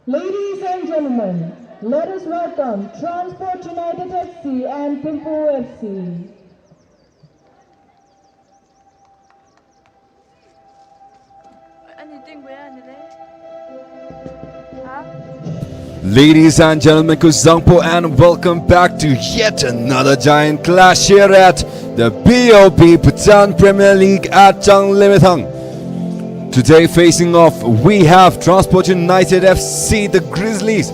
Ladies and gentlemen, let us welcome TRANSPORT United FC and THIMPHU FC. Ladies and gentlemen, Kuzangpo, and welcome back to yet another giant clash here at the BoB Bhutan Premier League at Limitang. Today facing off, we have Transport United FC, the Grizzlies,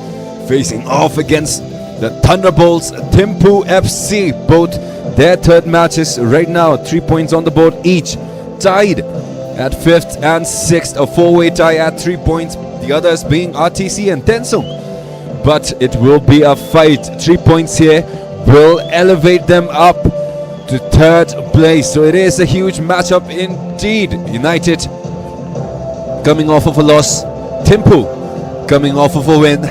facing off against the Thunderbolts, Thimpu FC. Both their third matches right now, 3 points on the board each, tied at 5th and 6th, a four-way tie at 3 points, the others being RTC and Tensung. But it will be a fight. 3 points here will elevate them up to third place. So it is a huge matchup indeed. United coming off of a loss, Thimpu coming off of a win.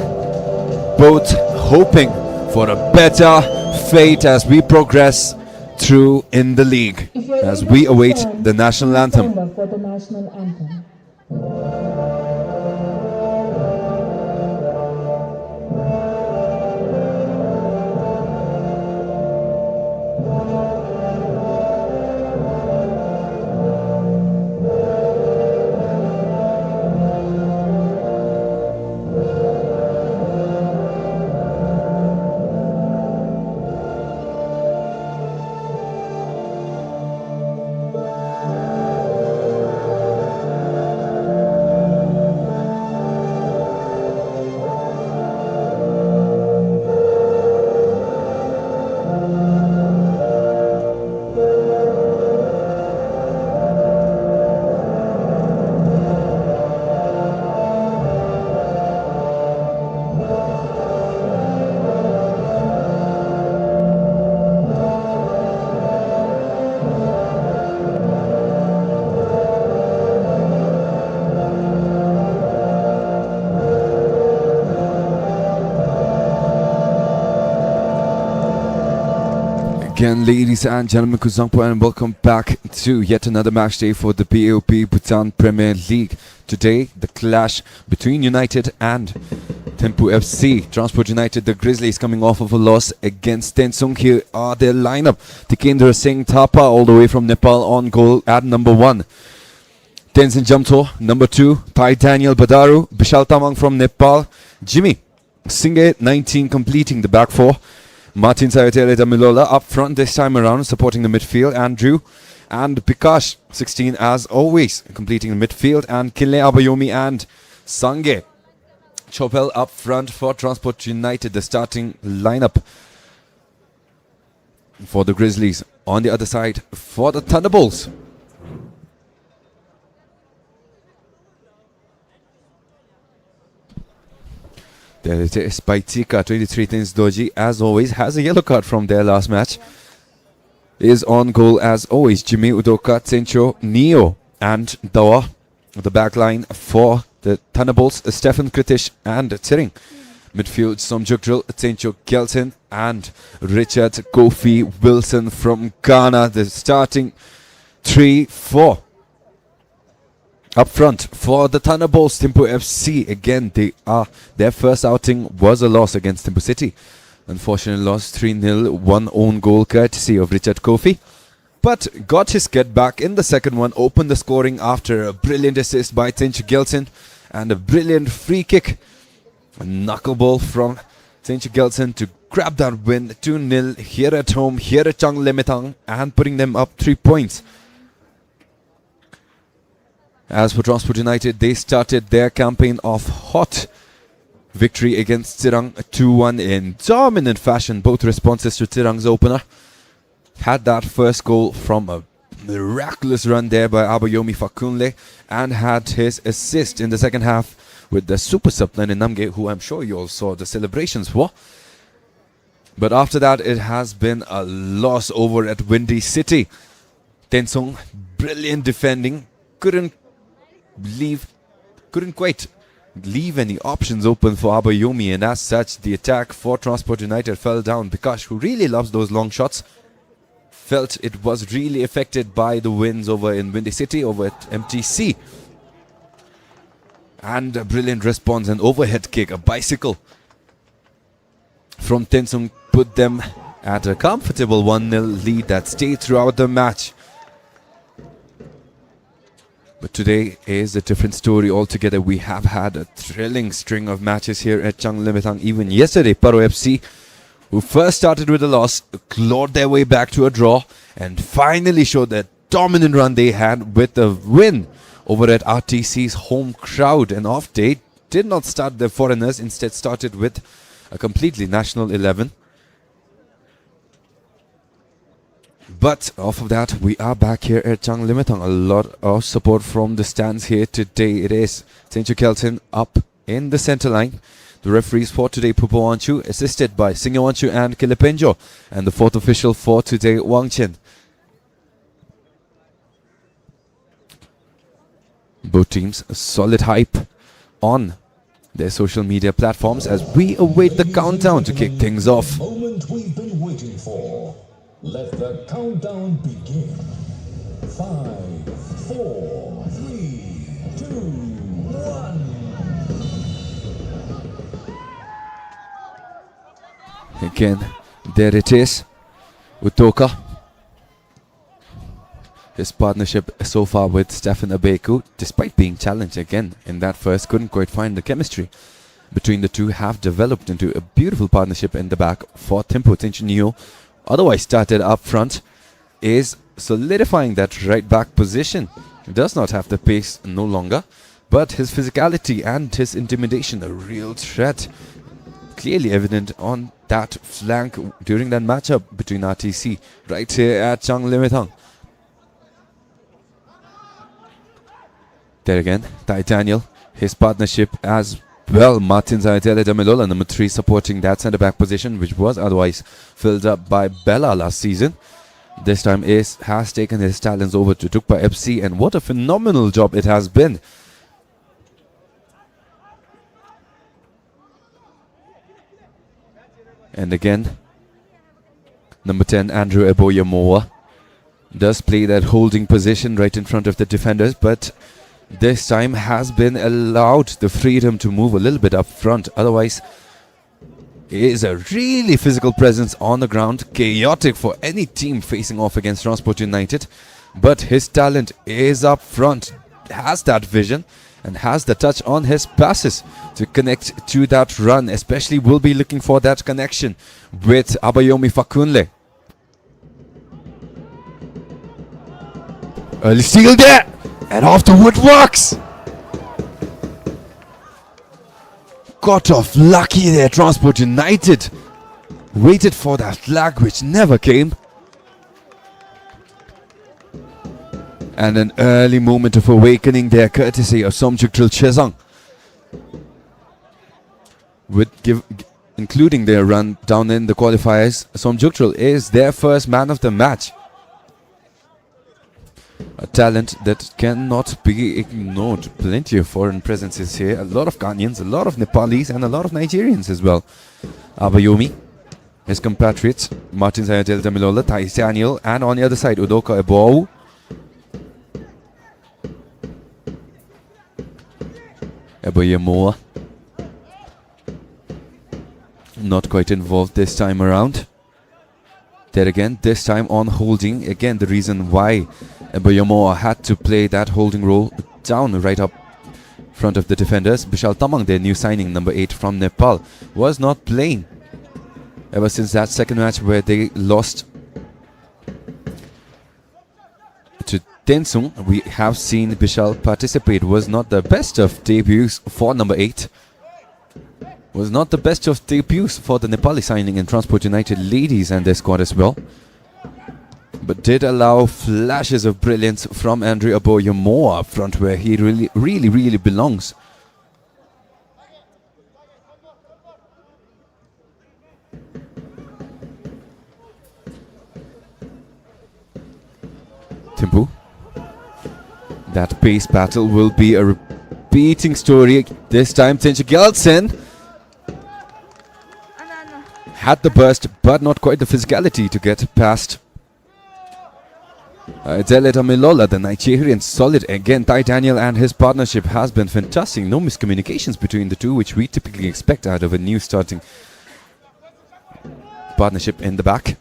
Both hoping for a better fate as we progress through in the league, as we await the national anthem. For the national anthem. Again, ladies and gentlemen, Kuzangpo, and welcome back to yet another match day for the BoB Bhutan Premier League. Today, the clash between United and Thimpu FC. Transport United, the Grizzlies, coming off of a loss against Tensung. Here are their lineup. Tikendra Singh Thapa, all the way from Nepal, on goal at number 1. Tenzin Jamto, number 2. Thai Daniel Badaru, Bishal Tamang from Nepal. Jimmy Singh, 19, completing the back four. Martin Sayatele Damilola up front this time around, supporting the midfield. Andrew and Bikash, 16, as always, completing the midfield. And Kile Abayomi and Sange Chopel up front for Transport United, the starting lineup for the Grizzlies. On the other side, for the Thunderbolts, there it is, Baitika, 23, Thins Doji, as always, has a yellow card from their last match. Is on goal as always, Jimmy Udoka, Tsencho, Neo, and Dawa. The back line for the Thunderbolts, Stefan Kritish and Tsering. Midfield, Somjukdril, Tsencho Gelson, and Richard Kofi Wilson from Ghana. The starting 3-4. Up front for the Thunderbolts, Thimpu FC. Again, their first outing was a loss against Thimpu City. Unfortunately lost 3-0, one own goal courtesy of Richard Kofi. But got his get back in the second one, opened the scoring after a brilliant assist by Tsencho Gelson and a brilliant free kick. A knuckleball from Tsencho Gelson to grab that win, 2-0 here at home, here at Limitang, and putting them up 3 points. As for Transport United, they started their campaign of hot victory against Tsirang, 2-1 in dominant fashion. Both responses to Tsirang's opener. Had that first goal from a miraculous run there by Abayomi Fakunle, and had his assist in the second half with the super sub Lenin Namge, who I'm sure you all saw the celebrations for. But after that, it has been a loss over at Windy City. Tensung, brilliant defending, couldn't quite leave any options open for Abayomi, and as such the attack for Transport United fell down. Bikash, who really loves those long shots, felt it was really affected by the wins over in Windy City, over at MTC. And a brilliant response, an overhead kick, a bicycle from Tensung put them at a comfortable 1-0 lead that stayed throughout the match. But today is a different story altogether. We have had a thrilling string of matches here at Changlimithang. Even yesterday, Paro FC, who first started with a loss, clawed their way back to a draw and finally showed that dominant run they had with a win over at RTC's home crowd. An off day did not start the foreigners, instead started with a completely national 11. But off of that, we are back here at Changlimithang. A lot of support from the stands here today. It is Thimpu Kelton up in the center line. The referees for today, Pupo Wanchu, assisted by Singha Wanchu and Kilipenjo. And the fourth official for today, Wang Chen. Both teams a solid hype on their social media platforms as we await the countdown to kick things off. Moment we've been waiting for. Let the countdown begin. 5, 4, 3, 2, 1. Again, there it is. Utoka. His partnership so far with Stefan Abeku, despite being challenged again in that first, couldn't quite find the chemistry between the two, have developed into a beautiful partnership in the back for Thimpu. Tinchinio, otherwise started up front, is solidifying that right back position. He does not have the pace no longer, but his physicality and his intimidation, a real threat, clearly evident on that flank during that matchup between RTC right here at Changlimithang. There again, Tai Daniel, his partnership as well. Martin Zayatele Damilola, number 3, supporting that centre-back position, which was otherwise filled up by Bella last season. This time Ace has taken his talents over to Tukpa FC, and what a phenomenal job it has been. And again, number 10, Andrew Eboyamoa, does play that holding position right in front of the defenders, but this time has been allowed the freedom to move a little bit up front. Otherwise, he is a really physical presence on the ground, chaotic for any team facing off against Transport United. But his talent is up front, has that vision and has the touch on his passes to connect to that run. Especially will be looking for that connection with Abayomi Fakunle. Early steal there! And off the woodworks! Got off lucky there, Transport United. Waited for that flag which never came. And an early moment of awakening there, courtesy of Somjuk Tril Chesang. Including their run down in the qualifiers, Somjuk Tril is their first man of the match. A talent that cannot be ignored. Plenty of foreign presences here. A lot of Ghanaians, a lot of Nepalis and a lot of Nigerians as well. Abayomi, his compatriots, Martin Zayadel Damilola, Thais Daniel, and on the other side, Udoka Eboau. Eboyamoa, not quite involved this time around. There again, this time on holding. Again, the reason why Eboyamoa had to play that holding role down right up front of the defenders. Bishal Tamang, their new signing, number 8 from Nepal, was not playing ever since that second match where they lost to Tensung. We have seen Bishal participate. Was not the best of debuts for number 8. Was not the best of debuts for the Nepali signing in Transport United ladies and their squad as well. But did allow flashes of brilliance from Andrew Eboyamoa up front, where he really belongs. Thimpu. That pace battle will be a repeating story. This time Thimpu Gelsen had the burst, but not quite the physicality to get past Deleta Milola, the Nigerian, solid again. Tai Daniel and his partnership has been fantastic. No miscommunications between the two, which we typically expect out of a new starting partnership in the back.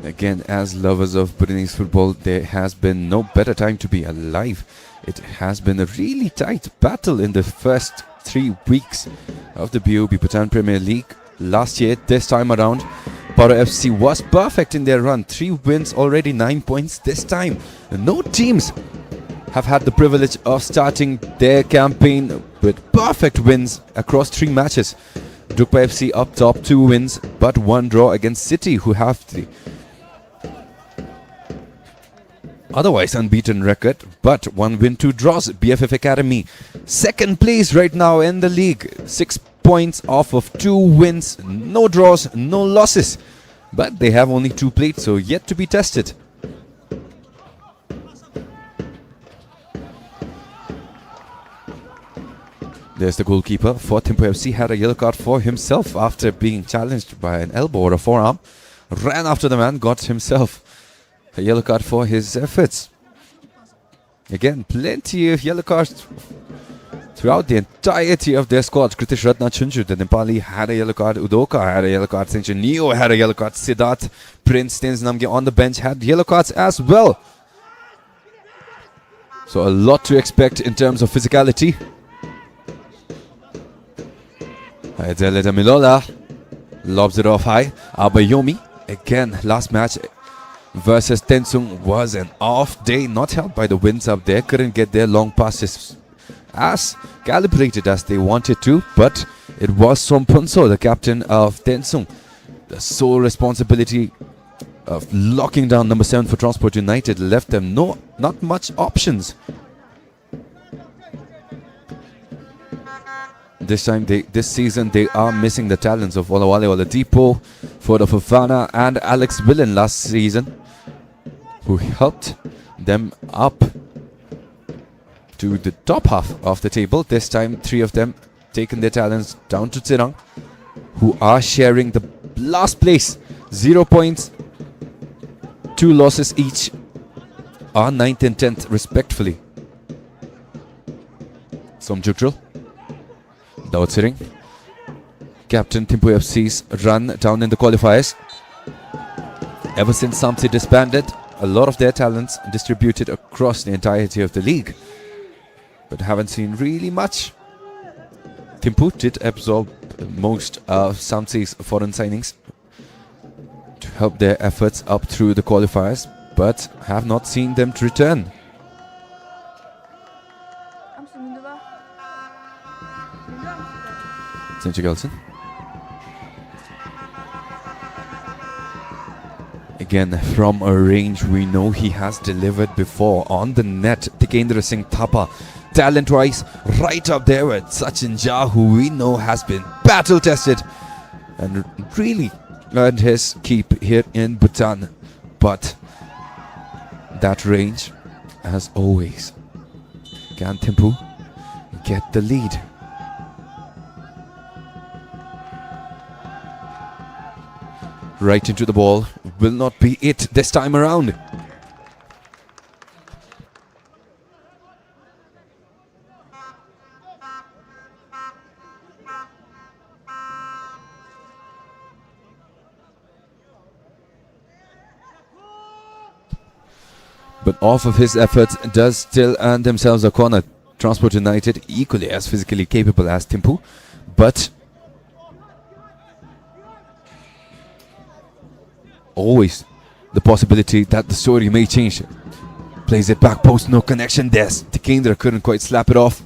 Again, as lovers of Bhutanese football, there has been no better time to be alive. It has been a really tight battle in the first 3 weeks of the BoB Bhutan Premier League. Last year, this time around, Paro FC was perfect in their run. 3 wins already, 9 points this time. No teams have had the privilege of starting their campaign with perfect wins across 3 matches. Drukpa FC up top, 2 wins, but 1 draw against City, who have the otherwise unbeaten record, but 1 win, 2 draws. BFF Academy, second place right now in the league. 6 points off of 2 wins, no draws, no losses. But they have only 2 played, so yet to be tested. There's the goalkeeper for Thimpu FC. Had a yellow card for himself after being challenged by an elbow or a forearm. Ran after the man, got himself a yellow card for his efforts. Again, plenty of yellow cards throughout the entirety of their squad. Kritish Ratna Chunju, the Nepali, had a yellow card. Udoka had a yellow card. Senchu Neo had a yellow card. Siddharth Prince Tins Namge on the bench had yellow cards as well. So a lot to expect in terms of physicality. Deleta Milola lobs it off high. Abayomi, again, last match versus Tensung was an off day, not helped by the winds up there. Couldn't get their long passes as calibrated as they wanted to, but it was Sompunso, the captain of Tensung, the sole responsibility of locking down number 7 for Transport United. Left them not much options. This season they are missing the talents of Olawale Oladipo, Foda Fofana and Alex Willen last season, who helped them up to the top half of the table. This time 3 of them taken their talents down to Tirang, who are sharing the last place. 0 points, 2 losses each, are 9th and 10th respectfully. Somjutral, Daud Siring, captain Thimpu FC's run down in the qualifiers. Ever since Samsi disbanded, a lot of their talents distributed across the entirety of the league, but haven't seen really much. Thimpu did absorb most of Samsi's foreign signings to help their efforts up through the qualifiers, but have not seen them to return. Senchu Gelson. Again, from a range we know he has delivered before. On the net, Tikendra Singh Thapa, talent-wise, right up there with Sachin Jha, who we know has been battle-tested and really earned his keep here in Bhutan. But that range, as always, can Thimpu get the lead? Right into the ball, will not be it this time around. But off of his efforts does still earn themselves a corner. Transport United equally as physically capable as Thimpu, but always the possibility that the story may change. Plays it back post, no connection there. Tikendra couldn't quite slap it off.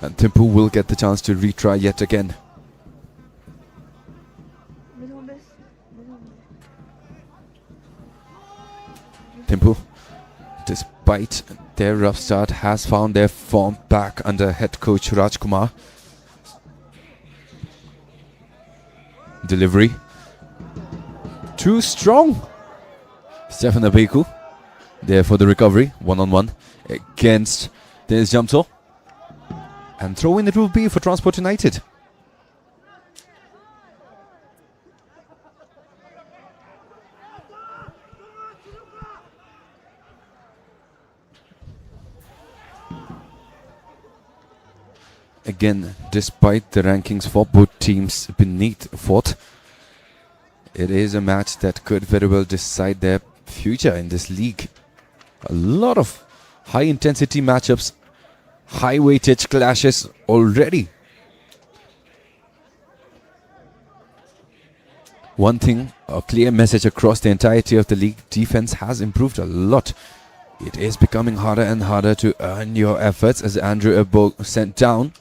And Thimpu will get the chance to retry yet again. Thimpu, despite their rough start, has found their form back under head coach Rajkumar. Delivery too strong. Stefan Abeku There for the recovery, one-on-one against this Jamso. And throw in it will be for Transport United. Again, despite the rankings for both teams beneath fourth, it is a match that could very well decide their future in this league. A lot of high-intensity matchups, high-weightage clashes already. One thing, a clear message across the entirety of the league, defense has improved a lot. It is becoming harder and harder to earn your efforts as Andrew Ebo sent down.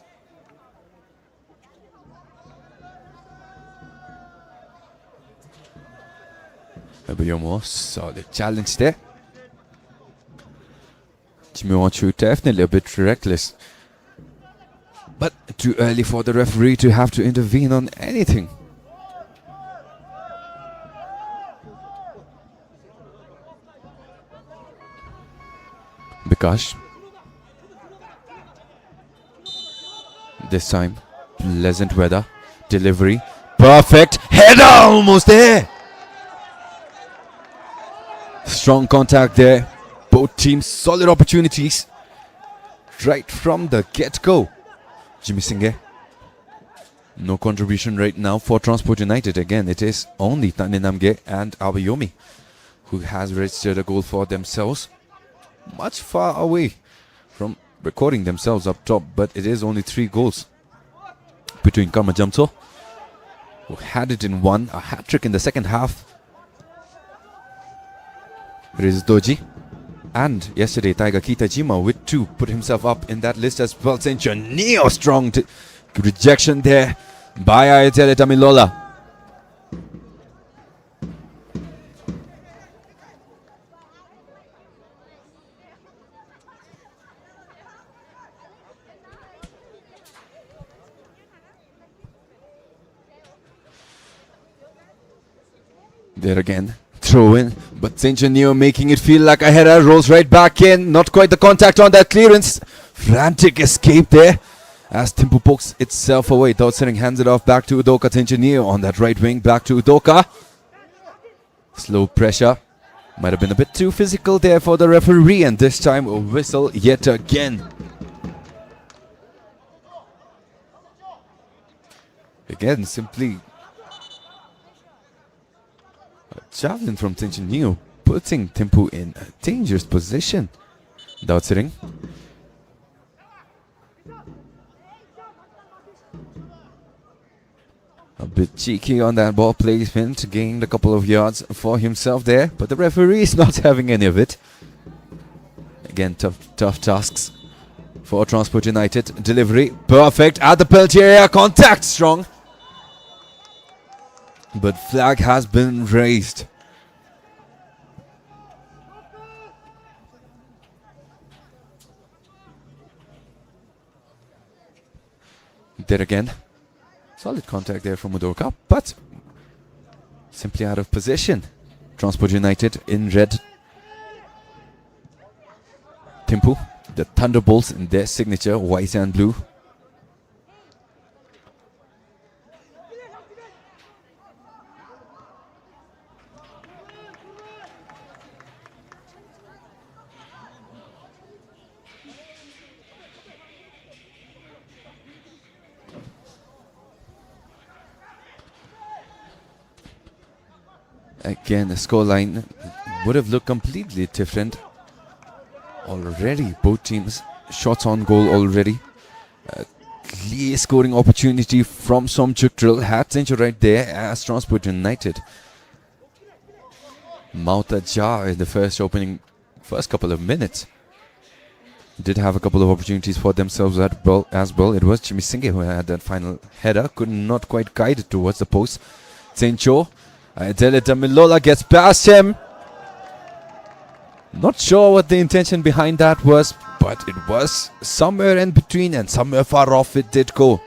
Abiyomo, solid challenge there. Jimmy definitely a bit reckless. But too early for the referee to have to intervene on anything. Bikash. This time, pleasant weather. Delivery. Perfect. Header almost there. Strong contact there. Both teams solid opportunities. Right from the get-go. Jimmy Singh. No contribution right now for Transport United. Again, it is only Taninamge and Abayomi who has registered a goal for themselves. Much far away from recording themselves up top, but it is only 3 goals between Karma Jamso, who had it in one, a hat-trick in the second half, Riz Doji, and yesterday Taiga Kitajima with 2 put himself up in that list as well. Neo strong rejection there by Ayatele Tamilola. There again, throw in, but Neo making it feel like a header, rolls right back in. Not quite the contact on that clearance. Frantic escape there as Thimpu pokes itself away. Tautsering hands it off back to Udoka. Neo on that right wing, back to Udoka. Slow pressure. Might have been a bit too physical there for the referee, and this time a whistle yet again. Again, simply javelin from Neo, putting Thimpu in a dangerous position. Tautsering. A bit cheeky on that ball placement, gained a couple of yards for himself there, but the referee is not having any of it. Again, tough tasks for Transport United. Delivery, perfect at the penalty area, contact strong. But flag has been raised. There again. Solid contact there from Udoka, but simply out of position. Transport United in red. Thimpu, the Thunderbolts in their signature, white and blue. Again, the scoreline would have looked completely different already. Both teams shots on goal already. Clear scoring opportunity from Somchuktril. Hat century right there as Transport United. Mouth ajar in the first couple of minutes. Did have a couple of opportunities for themselves as well. It was Jimmy Singh who had that final header. Could not quite guide it towards the post. Sencho. Ayatele Tamilola gets past him. Not sure what the intention behind that was, but it was somewhere in between and somewhere far off it did go.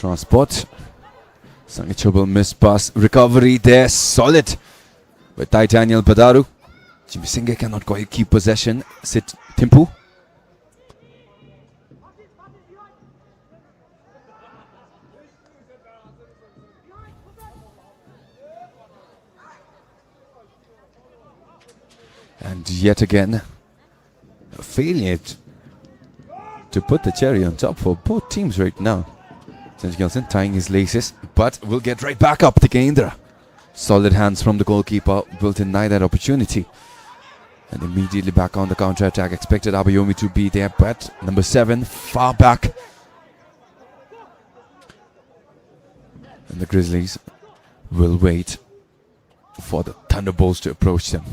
Transport. Sangachobal miss pass. Recovery there. Solid. But Daniel Badaru. Jimmy Singh cannot quite keep possession. Sit Thimpu. And yet again, a failure to put the cherry on top for both teams right now. Sanjay Gilson tying his laces, but will get right back up to Kendra. Solid hands from the goalkeeper will deny that opportunity. And immediately back on the counter-attack. Expected Abayomi to be there, but number 7 far back. And the Grizzlies will wait for the Thunderbolts to approach them.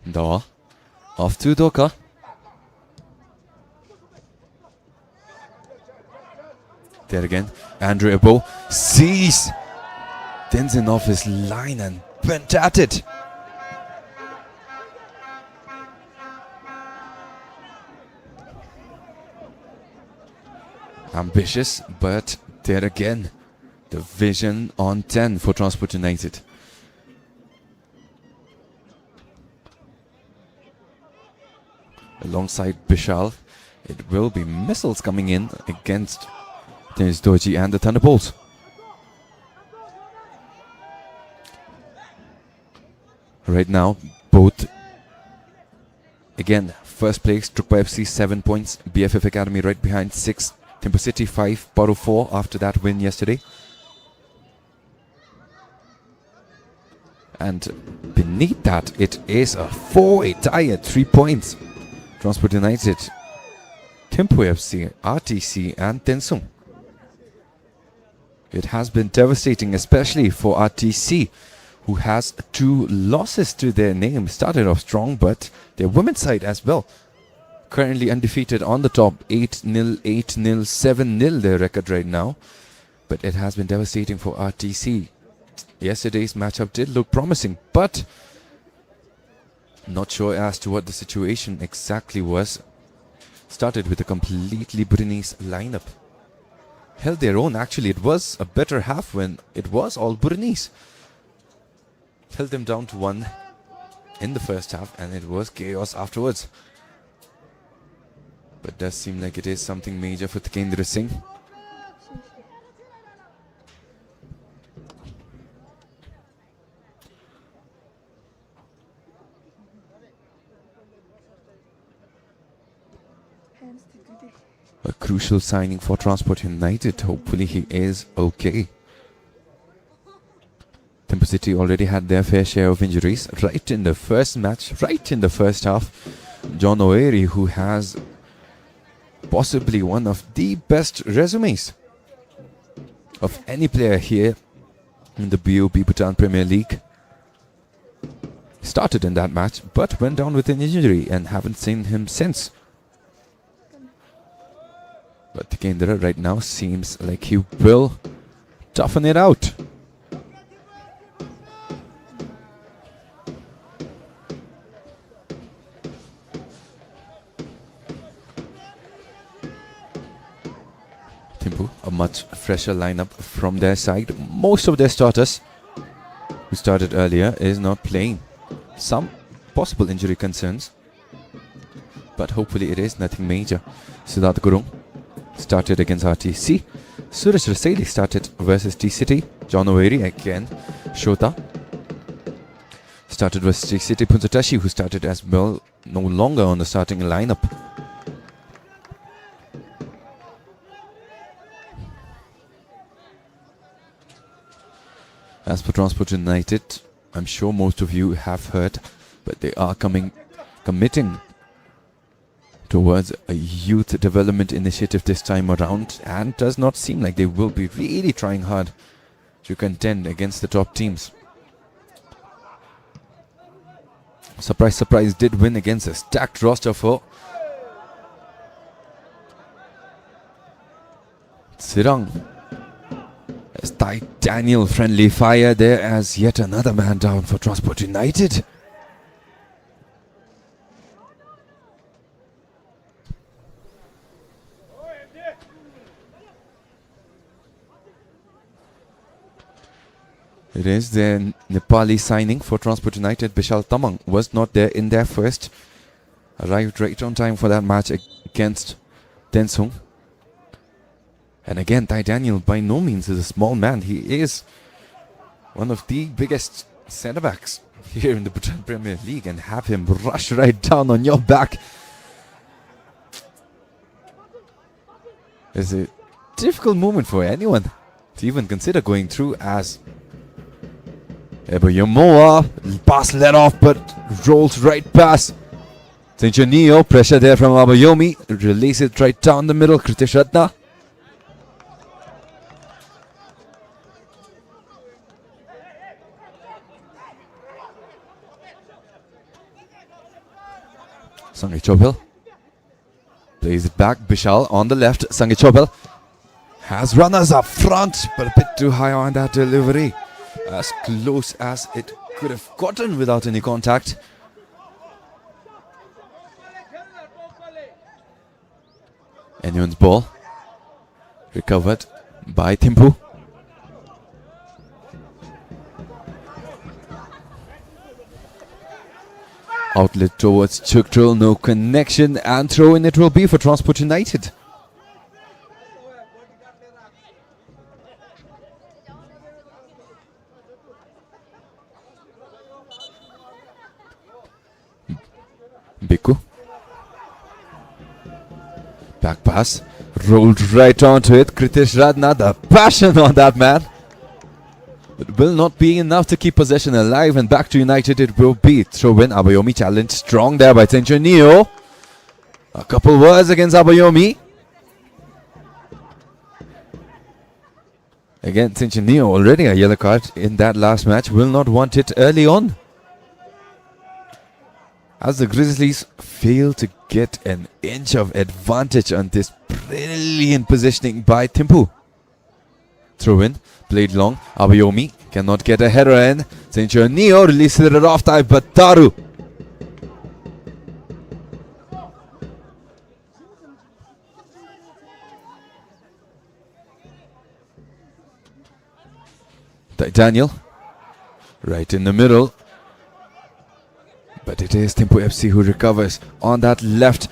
Dawa off to Doka. There again, Andrea Bo sees Tenzin off his line and went at it. Ambitious, but there again, the vision on 10 for Transport United. Alongside Bishal, it will be missiles coming in against Dennis Doji and the Thunderbolts. Right now, both again first place Trukpa FC 7 points, BFF Academy right behind 6, Thimpu City 5, Paro 4 after that win yesterday. And beneath that, it is a 4-way tie at 3 points. Transport United, THIMPHU FC, RTC and Tensung. It has been devastating, especially for RTC, who has 2 losses to their name. Started off strong, but their women's side as well. Currently undefeated on the top, 8-0, 8-0, 7-0 their record right now. But it has been devastating for RTC. Yesterday's matchup did look promising, but not sure as to what the situation exactly was. Started with a completely Bhutanese lineup. Held their own, actually. It was a better half when it was all Bhutanese. Held them down to 1 in the first half, and it was chaos afterwards. But does seem like it is something major for Thikendra Singh. A crucial signing for Transport United. Hopefully he is okay. Thimpu City already had their fair share of injuries right in the first match, right in the first half. John Oeri, who has possibly one of the best resumes of any player here in the BoB Bhutan Premier League, started in that match but went down with an injury and haven't seen him since. But Thikendra right now seems like he will toughen it out. Thimpu, a much fresher lineup from their side. Most of their starters who started earlier is not playing. Some possible injury concerns, but hopefully it is nothing major. Siddharth Gurung started against RTC. Suraj Raseli started versus T-City. John Oeri again. Shota started versus T-City. Punzatashi, who started as well, no longer on the starting lineup. As for Transport United, I'm sure most of you have heard, but they are committing towards a youth development initiative this time around, and does not seem like they will be really trying hard to contend against the top teams. Surprise, surprise, did win against a stacked roster for Sirang. As Daniel friendly fire there as yet another man down for Transport United. It is the Nepali signing for Transport United. Bishal Tamang was not there in their first. Arrived right on time for that match against Tensung. And again, Ty Daniel by no means is a small man. He is one of the biggest centre-backs here in the Bhutan Premier League, and have him rush right down on your back. It's a difficult moment for anyone to even consider going through, as Yamoa pass let off but rolls right past Neo. Pressure there from Abayomi. Release it right down the middle. Kritish Ratna. Sangi Chopel plays it back. Bishal on the left. Sangi Chopel has runners up front, but a bit too high on that delivery. As close as it could have gotten without any contact. Anyone's ball recovered by Thimpu. Outlet towards Chuktrul, no connection, and throw in it will be for Transport United. Biku. Back pass, rolled right onto it. Kritish Radna, the passion on that man. It will not be enough to keep possession alive, and back to United it will be. Throw in. Abayomi challenge strong there by Tencho Neo. A couple words against Abayomi. Again, Tencho Neo already a yellow card in that last match. Will not want it early on, as the Grizzlies fail to get an inch of advantage on this brilliant positioning by Thimpu. Throw in, played long. Abayomi cannot get a header in. Tencho Neo releases it off time, but Taru. Daniel, right in the middle. But it is THIMPHU FC who recovers on that left.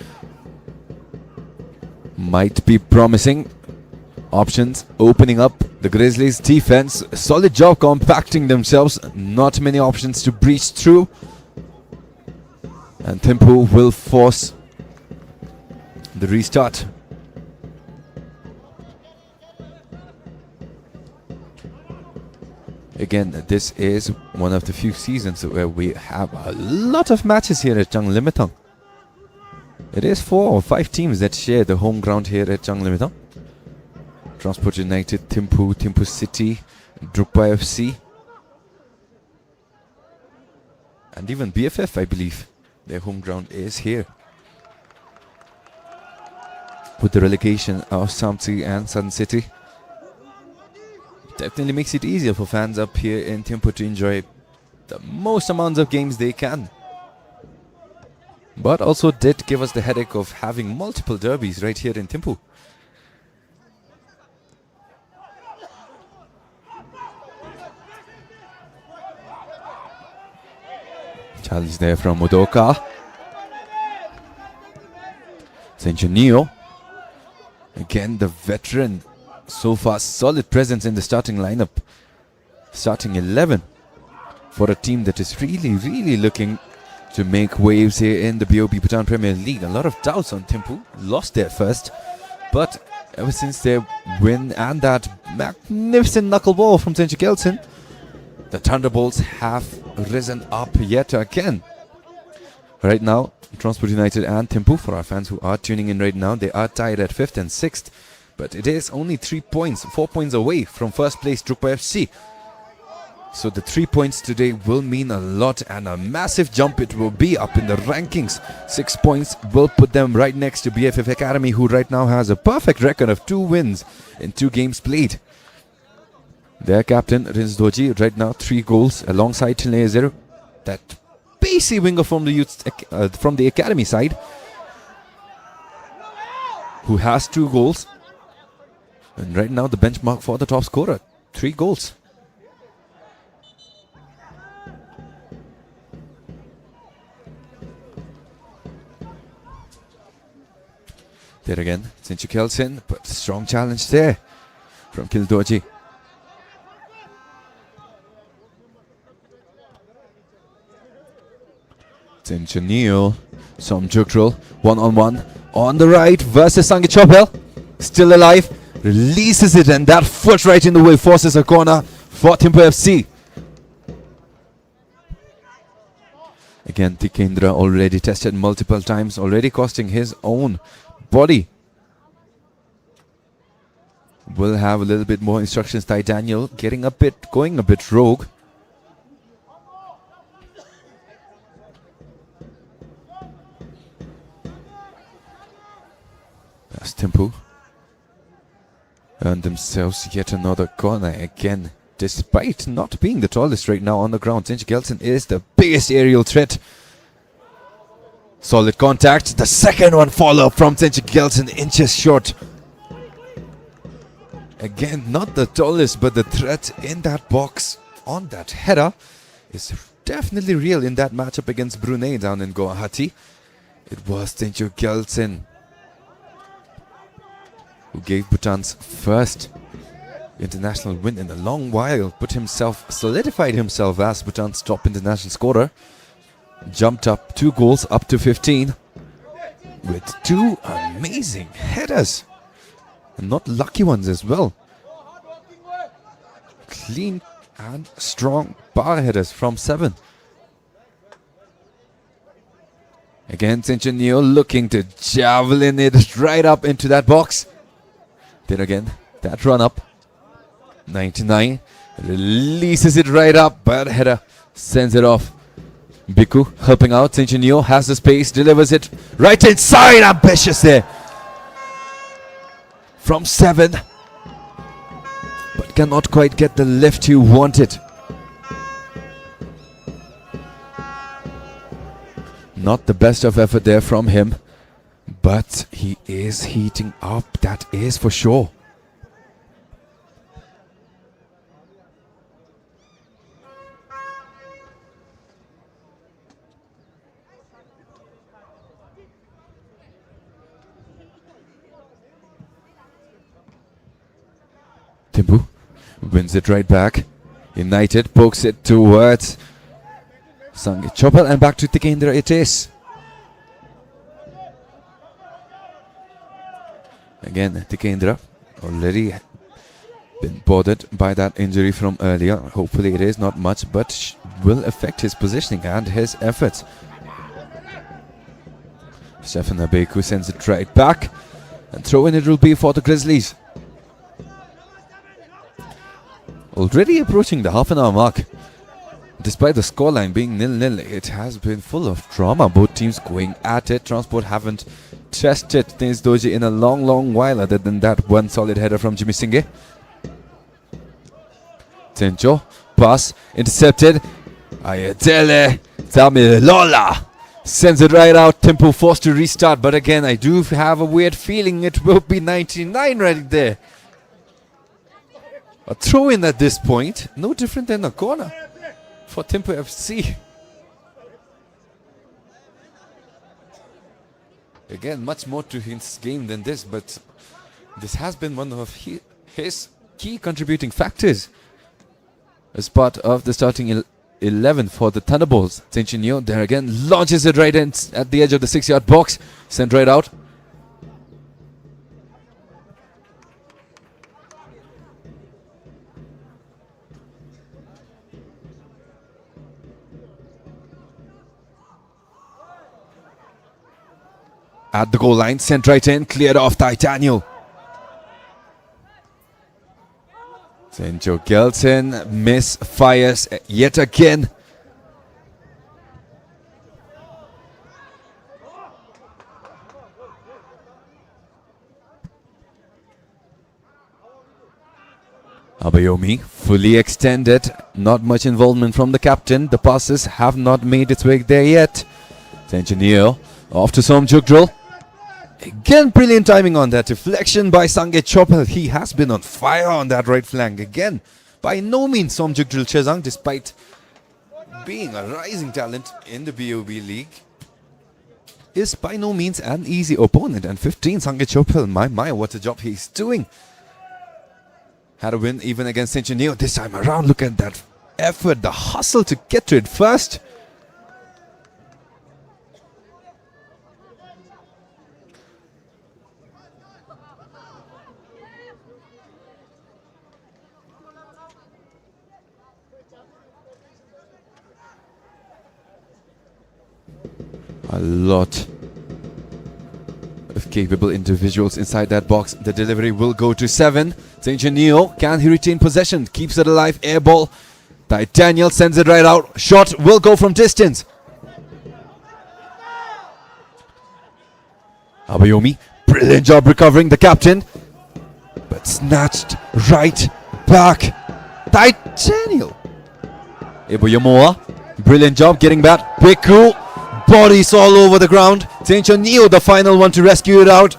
Might be promising. Options opening up. The Grizzlies defense, solid job compacting themselves. Not many options to breach through. And Thimpu will force the restart. Again, this is one of the few seasons where we have a lot of matches here at Chang Limitang. It is 4 or 5 teams that share the home ground here at Chang Limitang. Transport United, Thimpu, Thimpu City, Drukpa FC, and even BFF, I believe. Their home ground is here. With the relegation of Samtsi and Sun City, definitely makes it easier for fans up here in Thimpu to enjoy the most amounts of games they can. But also did give us the headache of having multiple derbies right here in Thimpu. Challenge there from Udoka. Senjanio. Again, the veteran. So far, solid presence in the starting lineup. Starting 11 for a team that is really looking to make waves here in the BoB Bhutan Premier League. A lot of doubts on Thimpu. Lost their first, but ever since their win and that magnificent knuckleball from Tenchi Kelson, the Thunderbolts have risen up yet again. Right now, Transport United and Thimpu, for our fans who are tuning in right now, they are tied at 5th and 6th. But it is only 4 points away from first place Drukpa FC. So the 3 points today will mean a lot, and a massive jump it will be up in the rankings. 6 points will put them right next to BFF Academy, who right now has a perfect record of 2 wins in 2 games played. Their captain, Rins Doji, right now 3 goals alongside Chinle Zero. That pacey winger from the youth, from the academy side, who has 2 goals. And right now the benchmark for the top scorer, 3 goals. There again, Sinchu Kelson, but strong challenge there from Kildoji. Sinchu Neil, Somjukdrul, one-on-one on the right versus Sangi Chopel. Still alive, releases it, and that foot right in the way forces a corner for Thimpu FC. Again, Tikendra already tested multiple times, already costing his own body. We'll have a little bit more instructions. Ty Daniel going a bit rogue. That's Thimpu. Earned themselves yet another corner again. Despite not being the tallest right now on the ground, Sinchu Kelson is the biggest aerial threat. Solid contact. The second one follow up from Sinchu Kelson, inches short. Again, not the tallest, but the threat in that box on that header is definitely real in that matchup against Brunei down in Guwahati. It was Sinchu Kelson who gave Bhutan's first international win in a long while, solidified himself as Bhutan's top international scorer. Jumped up 2 goals up to 15 with 2 amazing headers. And not lucky ones as well. Clean and strong bar headers from 7. Again, Sinchu Neo looking to javelin it right up into that box. Then again, that run up. 99 releases it right up, but header sends it off. Biku helping out. Sinchu Neo has the space, delivers it right inside. Ambitious there from 7, but cannot quite get the lift you wanted. Not the best of effort there from him, but he is heating up, that is for sure. Thimpu wins it right back. United pokes it towards Sangi Chopel, and back to Tikendra it is. Again, Tikendra already been bothered by that injury from earlier. Hopefully it is not much, but will affect his positioning and his efforts. Stefan Abeku sends it right back, and throw in it will be for the Grizzlies. Already approaching the half-an-hour mark. Despite the scoreline being 0-0, it has been full of drama. Both teams going at it. Transport haven't tested Tins Doji in a long while, other than that one solid header from Jimmy Singh. Tencho, pass, intercepted. Ayatele Tamilola sends it right out. Thimpu forced to restart, but again, I do have a weird feeling it will be 99 right there. A throw in at this point, no different than a corner for THIMPHU FC. Again, much more to his game than this, but this has been one of his key contributing factors as part of the starting 11 for the Thunderbolts. Sinchu Neo there again launches it right in at the edge of the 6-yard box, sent right out. At the goal line, sent right in, cleared off by Daniel. Sinchu Kelson misfires yet again. Abayomi fully extended, not much involvement from the captain. The passes have not made its way there yet. Sinchu Neo off to Somjukdrul. Again, brilliant timing on that deflection by Sangi Chopel. He has been on fire on that right flank again. By no means Somjukdrul Chezang, despite being a rising talent in the BoB league. is by no means an easy opponent. And 15, Sange Chopil, my, what a job he's doing. Had a win even against Saint-Genio this time around. Look at that effort, the hustle to get to it first. A lot of capable individuals inside that box. The delivery will go to 7. Saint-Genio, can he retain possession? Keeps it alive, air ball. Daniel sends it right out. Shot will go from distance. Abayomi, brilliant job recovering, the captain. But snatched right back. Daniel. Eboyamoa, brilliant job getting back. Beku, bodies all over the ground. Saint-Genio, the final one to rescue it out.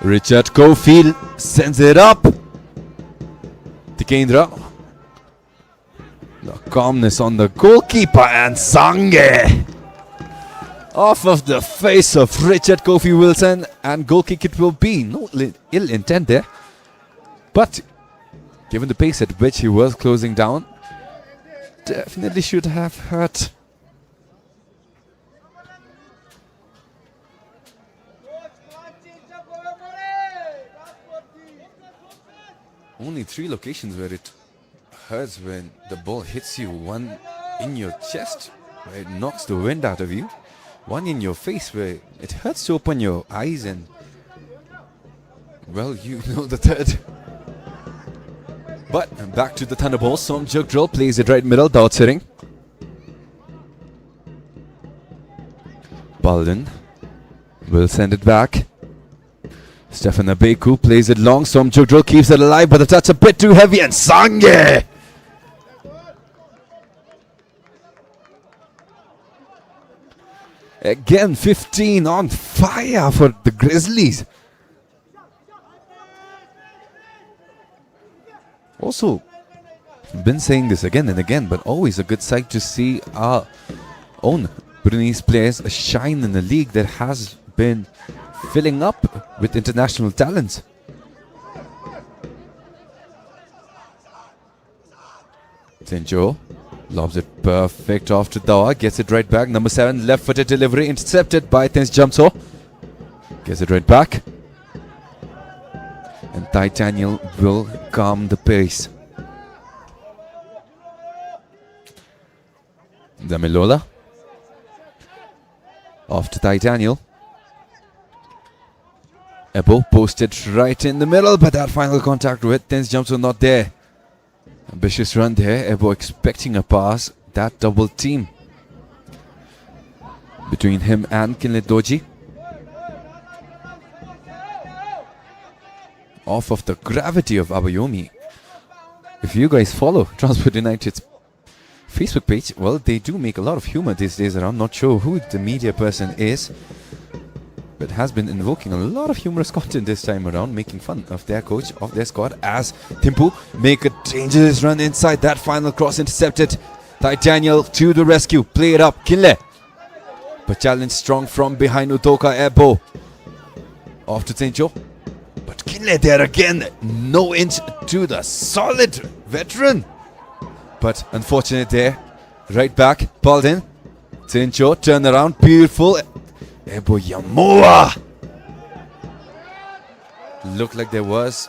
Richard Cofield sends it up. Tikendra. The calmness on the goalkeeper, and Sange off of the face of Richard Kofi Wilson, and goal kick it will be. No ill intent there, but given the pace at which he was closing down, definitely should have hurt. Only 3 locations where it hurts when the ball hits you. One in your chest, where it knocks the wind out of you. One in your face, where it hurts to open your eyes, and well, you know the third. But back to the Thunderbolts. Som Jugdrol plays it right middle. Daud Sering. Balden will send it back. Stefan Abeku plays it long. Som Jugdrol keeps it alive, but the touch a bit too heavy, and Sange! Again, 15 on fire for the Grizzlies. Also, been saying this again and again, but always a good sight to see our own Bhutanese players shine in a league that has been filling up with international talents. Tenjo lobs it perfect off to Dawa, gets it right back. Number 7, left-footed delivery, intercepted by Tens Jamso. Gets it right back. And Daniel will calm the pace. Damilola. Off to Daniel. Ebo posted right in the middle, but that final contact with Tens Jamso not there. Ambitious run there. Ebo expecting a pass. That double team between him and Kinle Doji. Off of the gravity of Abayomi. If you guys follow Transport United's Facebook page, well, they do make a lot of humor these days around. Not sure who the media person is, but has been invoking a lot of humorous content this time around, making fun of their coach, of their squad, as Thimpu make a dangerous run inside. That final cross intercepted. Daniel to the rescue. Play it up. Kinle. But challenge strong from behind Utoka Ebo. Off to Tenjo. But Kinle there again. No inch to the solid veteran. But unfortunate there. Right back. Balled in. Tenjo turn around. Beautiful. Ebo Yamoa. Looked like there was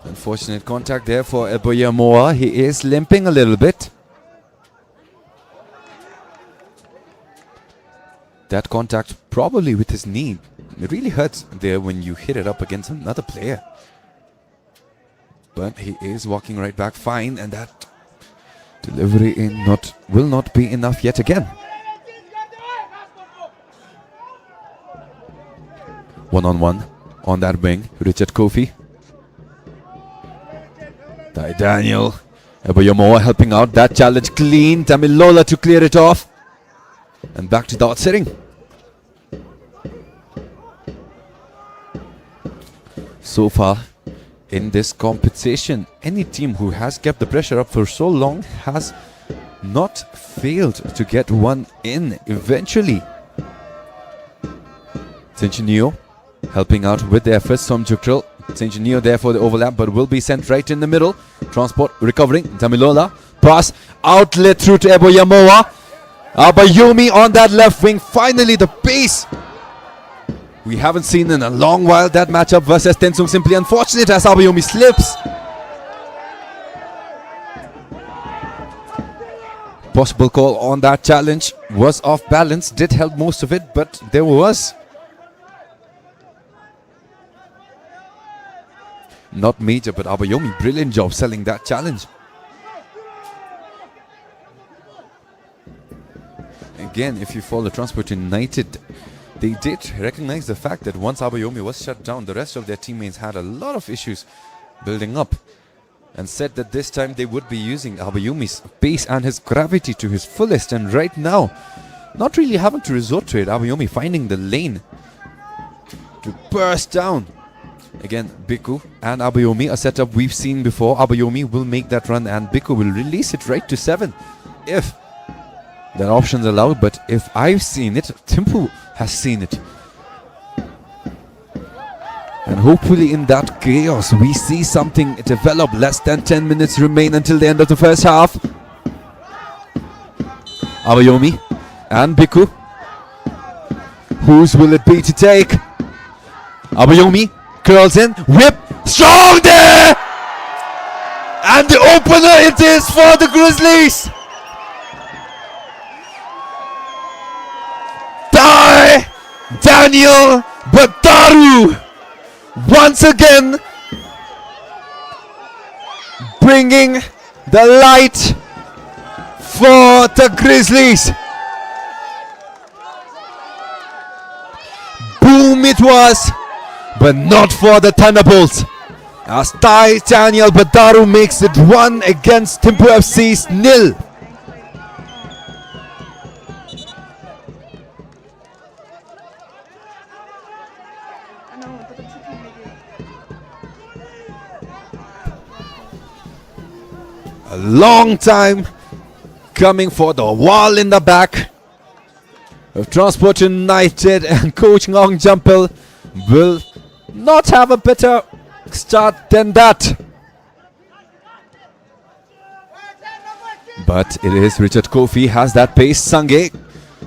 unfortunate contact there for Ebo Yamoa. He is limping a little bit. That contact probably with his knee. It really hurts there when you hit it up against another player. But he is walking right back fine, and that delivery in will not be enough yet again. One-on-one on that wing. Richard Kofi. Daniel. Eboyamoa helping out. That challenge clean. Damilola to clear it off. And back to Daud Sering. So far in this competition, any team who has kept the pressure up for so long has not failed to get one in eventually. Thimpu helping out with the efforts from Jukril. Thimpu there for the overlap, but will be sent right in the middle. Transport recovering. Damilola pass outlet through to Eboyamoa. Abayomi on that left wing. Finally the pace we haven't seen in a long while. That matchup versus Tensung simply unfortunate as Abayomi slips. Possible call on that challenge was off balance. Did help most of it, but there was. Not major, but Abayomi, brilliant job selling that challenge. Again, if you follow Transport United, they did recognize the fact that once Abayomi was shut down, the rest of their teammates had a lot of issues building up, and said that this time they would be using Abayomi's pace and his gravity to his fullest. And right now, not really having to resort to it, Abayomi finding the lane to burst down. Again, Bhikkhu and Abayomi, a setup we've seen before. Abayomi will make that run and Bhikkhu will release it right to 7 if that option's allowed. But if I've seen it, Thimpu has seen it. And hopefully in that chaos we see something develop. Less than 10 minutes remain until the end of the first half. Abayomi and Bhikkhu. Whose will it be to take? Abayomi curls in, whip, strong there! And the opener it is for the Grizzlies! Daniel Bataru once again bringing the light for the Grizzlies. Boom it was, but not for the Thunderbolts, as Daniel Bataru makes it 1 against THIMPHU FC's 0. A long time coming for the wall in the back of Transport United, and Coach Ngong Jampil will not have a better start than that. But it is Richard Kofi has that pace. Sange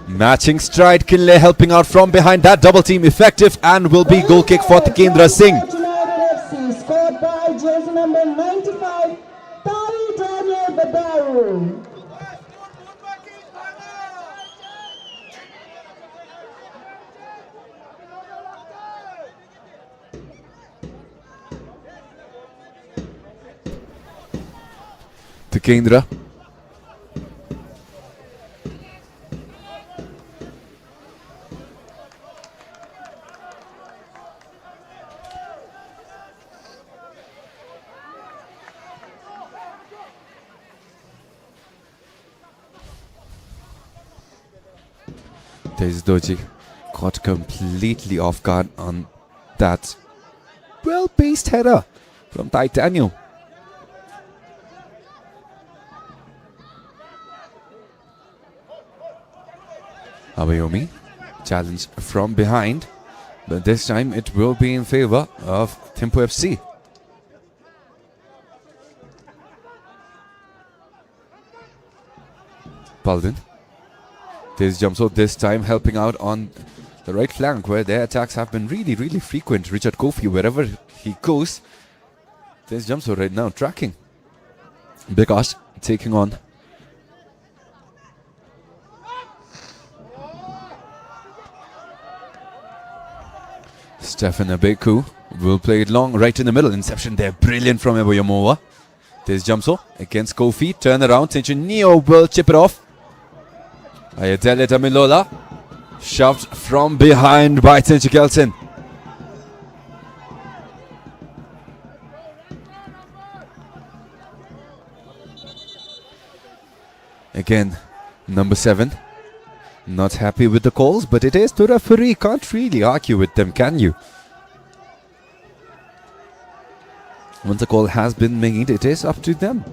matching stride. Kinley helping out from behind. That double team effective and will be goal kick for Tikendra Singh. FC, scored by jersey number 95, Daniel Bataru. Tikendra. There's Doji, caught completely off guard on that well-paced header from Titanium. Abayomi challenge from behind, but this time it will be in favor of THIMPHU FC. Palden. There's Jamso this time helping out on the right flank, where their attacks have been really frequent. Richard Kofi, wherever he goes, there's Jamso right now tracking. Bikash taking on Stefan Abeku. Will play it long right in the middle. Inception there, brilliant from Eboyamoa. There's Jamso against Kofi. Turn around, Neo will chip it off. Ayadele Damilola shoved from behind by Tinchu Kelson. Again, number 7. Not happy with the calls, but it is the referee. Can't really argue with them, can you? Once a call has been made, it is up to them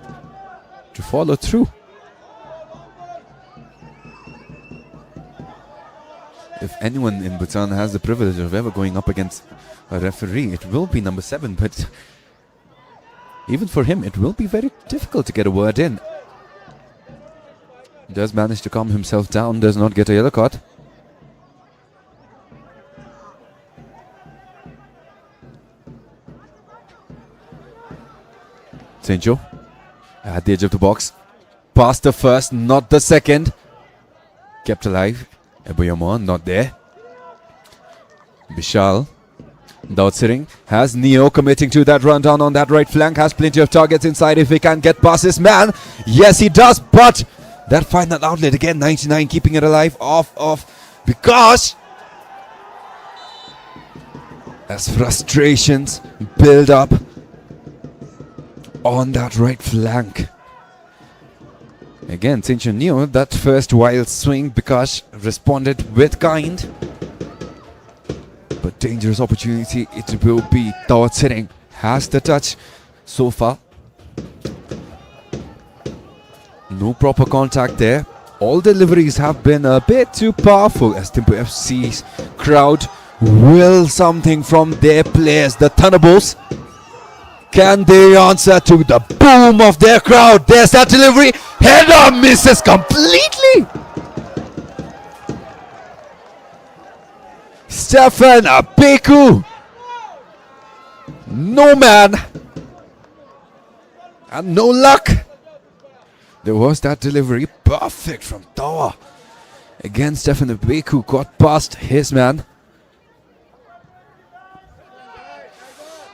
to follow through. If anyone in Bhutan has the privilege of ever going up against a referee, it will be number 7. But even for him, it will be very difficult to get a word in. Does manage to calm himself down, does not get a yellow card. Thimpu at the edge of the box. Past the first, not the second. Kept alive. Eboyamo not there. Vishal. Dautsering has Neo committing to that run down on that right flank. Has plenty of targets inside if he can get past this man. Yes, he does, but that final outlet again, 99 keeping it alive. Off. Because as frustrations build up on that right flank. Again, Thimpu knew that first wild swing because responded with kind. But dangerous opportunity it will be. Dautsering has the touch so far. No proper contact there. All deliveries have been a bit too powerful as THIMPHU FC's crowd will something from their players. The Thunderbolts. Can they answer to the boom of their crowd? There's that delivery. Header misses completely. Stefan Apeku. No man. And no luck. There was that delivery. Perfect from Tawa. Again, Stefan Apeku got past his man.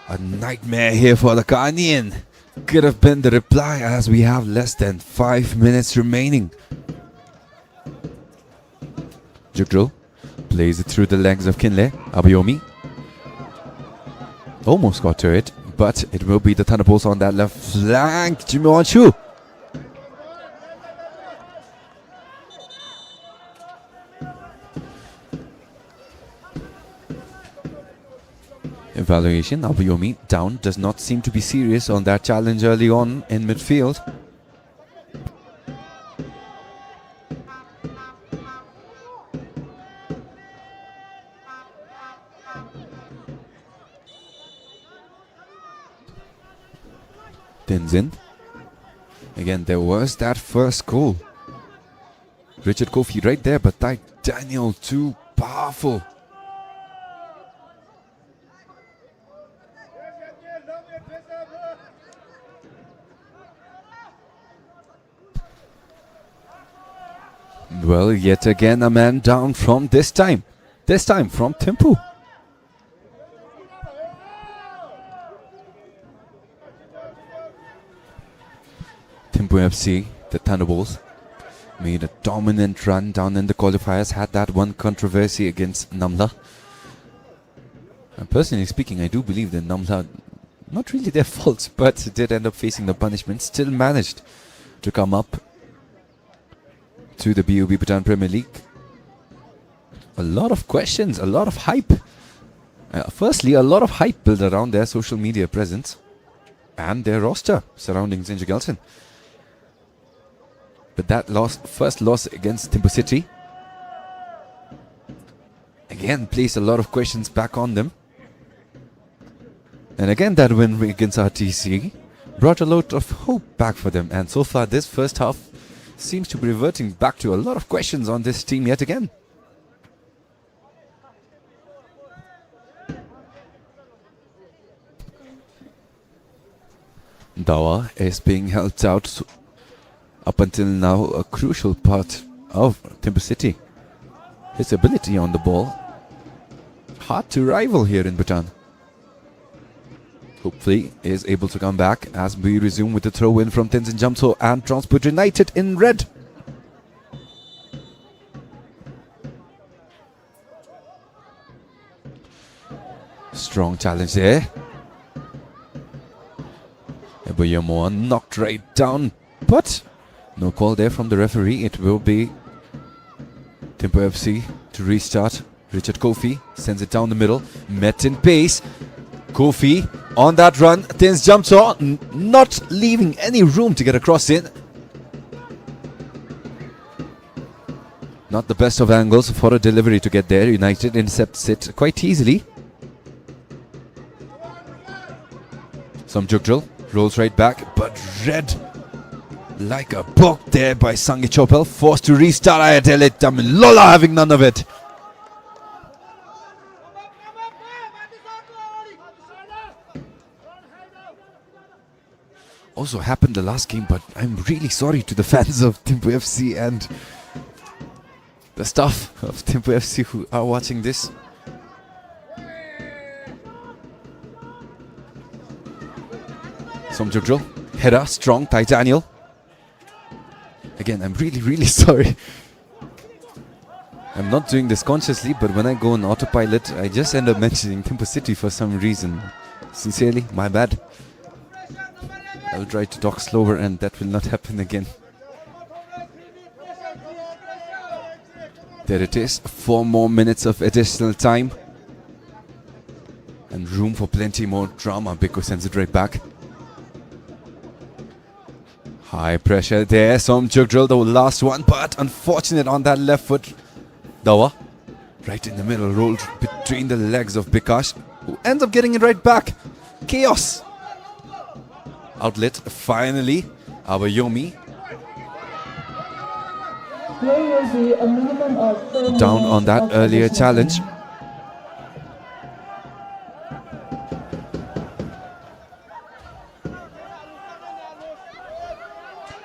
A nightmare here for the Ghanaian. Could have been the reply as we have less than 5 minutes remaining. Jugdro plays it through the legs of Kinle. Abayomi almost got to it, but it will be the Thunderbolts on that left flank. Jimmy Wanshu. Evaluation, Abayomi down, does not seem to be serious on that challenge early on in midfield. Tenzin. Again, there was that first goal. Richard Kofi right there, but Daniel too powerful. Well, yet again a man down from this time from Thimpu. Thimpu FC, the Thunderbolts, made a dominant run down in the qualifiers, had that one controversy against Namla. And personally speaking, I do believe that Namla, not really their faults, but did end up facing the punishment, still managed to come up to the BoB Bhutan Premier League. A lot of questions, a lot of hype. Firstly, a lot of hype built around their social media presence and their roster surrounding Zinja Gelson. But that first loss against Thimpu City, again placed a lot of questions back on them. And again, that win against RTC brought a lot of hope back for them. And so far, this first half seems to be reverting back to a lot of questions on this team yet again. Dawa is being helped out up until now, a crucial part of Thimpu City. His ability on the ball, hard to rival here in Bhutan. Hopefully is able to come back as we resume with the throw-in from Tenzin Jamso and Transport United in red. Strong challenge there. Eboyamo knocked right down, but no call there from the referee. It will be THIMPHU FC to restart. Richard Kofi sends it down the middle, met in pace. Kofi on that run, Tins jumps on, not leaving any room to get across in. Not the best of angles for a delivery to get there. United intercepts it quite easily. Some Jugdral rolls right back, but read like a book there by Sangi Chopel. Forced to restart Ayatele Lola having none of it. Also happened the last game, but I'm really sorry to the fans of THIMPHU FC and the staff of THIMPHU FC who are watching this. Some Jugdral, header, strong, Daniel. Again, I'm really sorry. I'm not doing this consciously, but when I go on autopilot, I just end up mentioning Thimpu City for some reason. Sincerely, my bad. I'll try to talk slower and that will not happen again. There it is, 4 more minutes of additional time. And room for plenty more drama. Biko sends it right back. High pressure there, some Jugdral, the last one, but unfortunate on that left foot. Dawa, right in the middle, rolled between the legs of Bikash, who ends up getting it right back. Chaos. Outlet, finally, Abayomi. Player will see a minimum of 4 Down on that minutes of earlier additional challenge. time.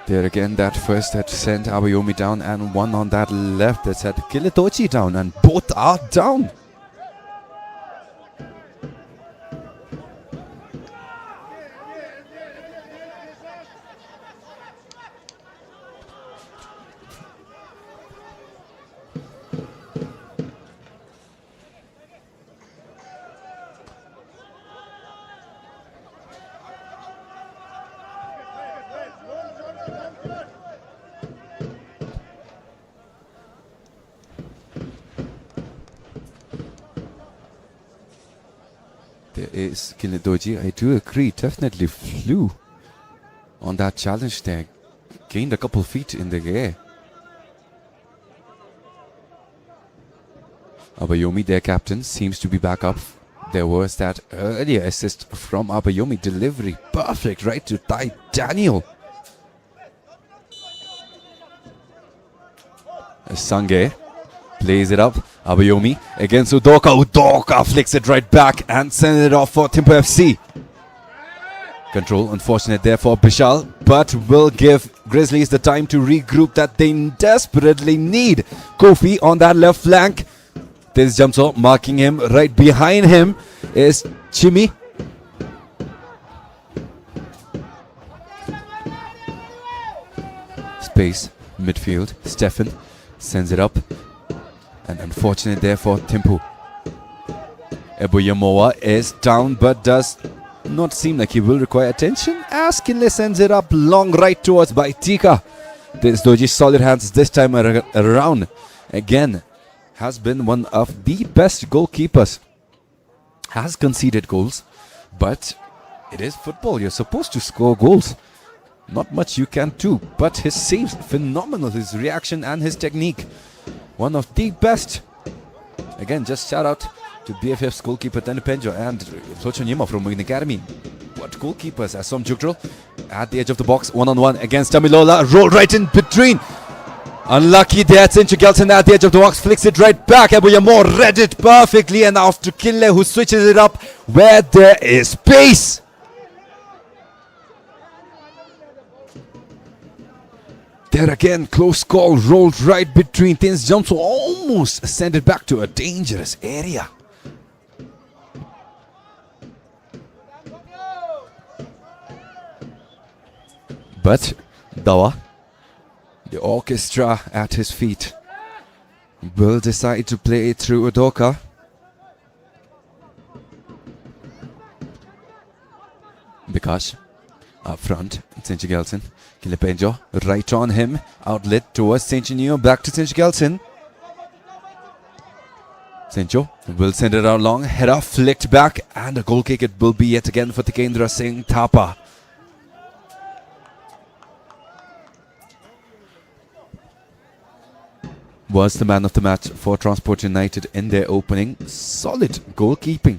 There again, that first that sent Abayomi down, and one on that left that set Kilitochi down, and both are down. There is Kilitochi. I do agree, definitely flew on that challenge there. Gained a couple feet in the air. Abayomi, their captain, seems to be back up. There was that earlier assist from Abayomi. Delivery perfect right to Daniel. Sange plays it up. Abayomi against Udoka. Udoka flicks it right back and sends it off for THIMPHU FC. Control, unfortunate there for Bishal, but will give Grizzlies the time to regroup that they desperately need. Kofi on that left flank. This jumps off, marking him. Right behind him is Chimi. Space, midfield. Stefan sends it up. And unfortunate there for Thimpu. Ebuyamoa is down, but does not seem like he will require attention, as Kinle sends it up long right towards Baitika. This Doji's solid hands this time around. Again, has been one of the best goalkeepers. Has conceded goals, but it is football. You're supposed to score goals. Not much you can do, but his saves, phenomenal. His reaction and his technique, one of the best. Again, just shout out to BFF's goalkeeper Tanipenjo and Sochonyema from Wing Academy. What goalkeepers? As some Jugdral at the edge of the box, one-on-one against Tamilola. Roll right in between. Unlucky there, Sinchu Gelson at the edge of the box, flicks it right back. Ebuyamo read it perfectly, and after Kille, who switches it up where there is space. There again, close call, rolled right between things, jumps, almost sent it back to a dangerous area. But Dawa, the orchestra at his feet, will decide to play it through Udoka. Bikash up front, Sinchu Gelson. Kilipenjo right on him, outlet towards Sinchu, back to Sinchu Gelson. Sinchu will send it out long, header flicked back, and a goal kick it will be yet again for Tikendra Singh Thapa. was the man of the match for Transport United in their opening. Solid goalkeeping.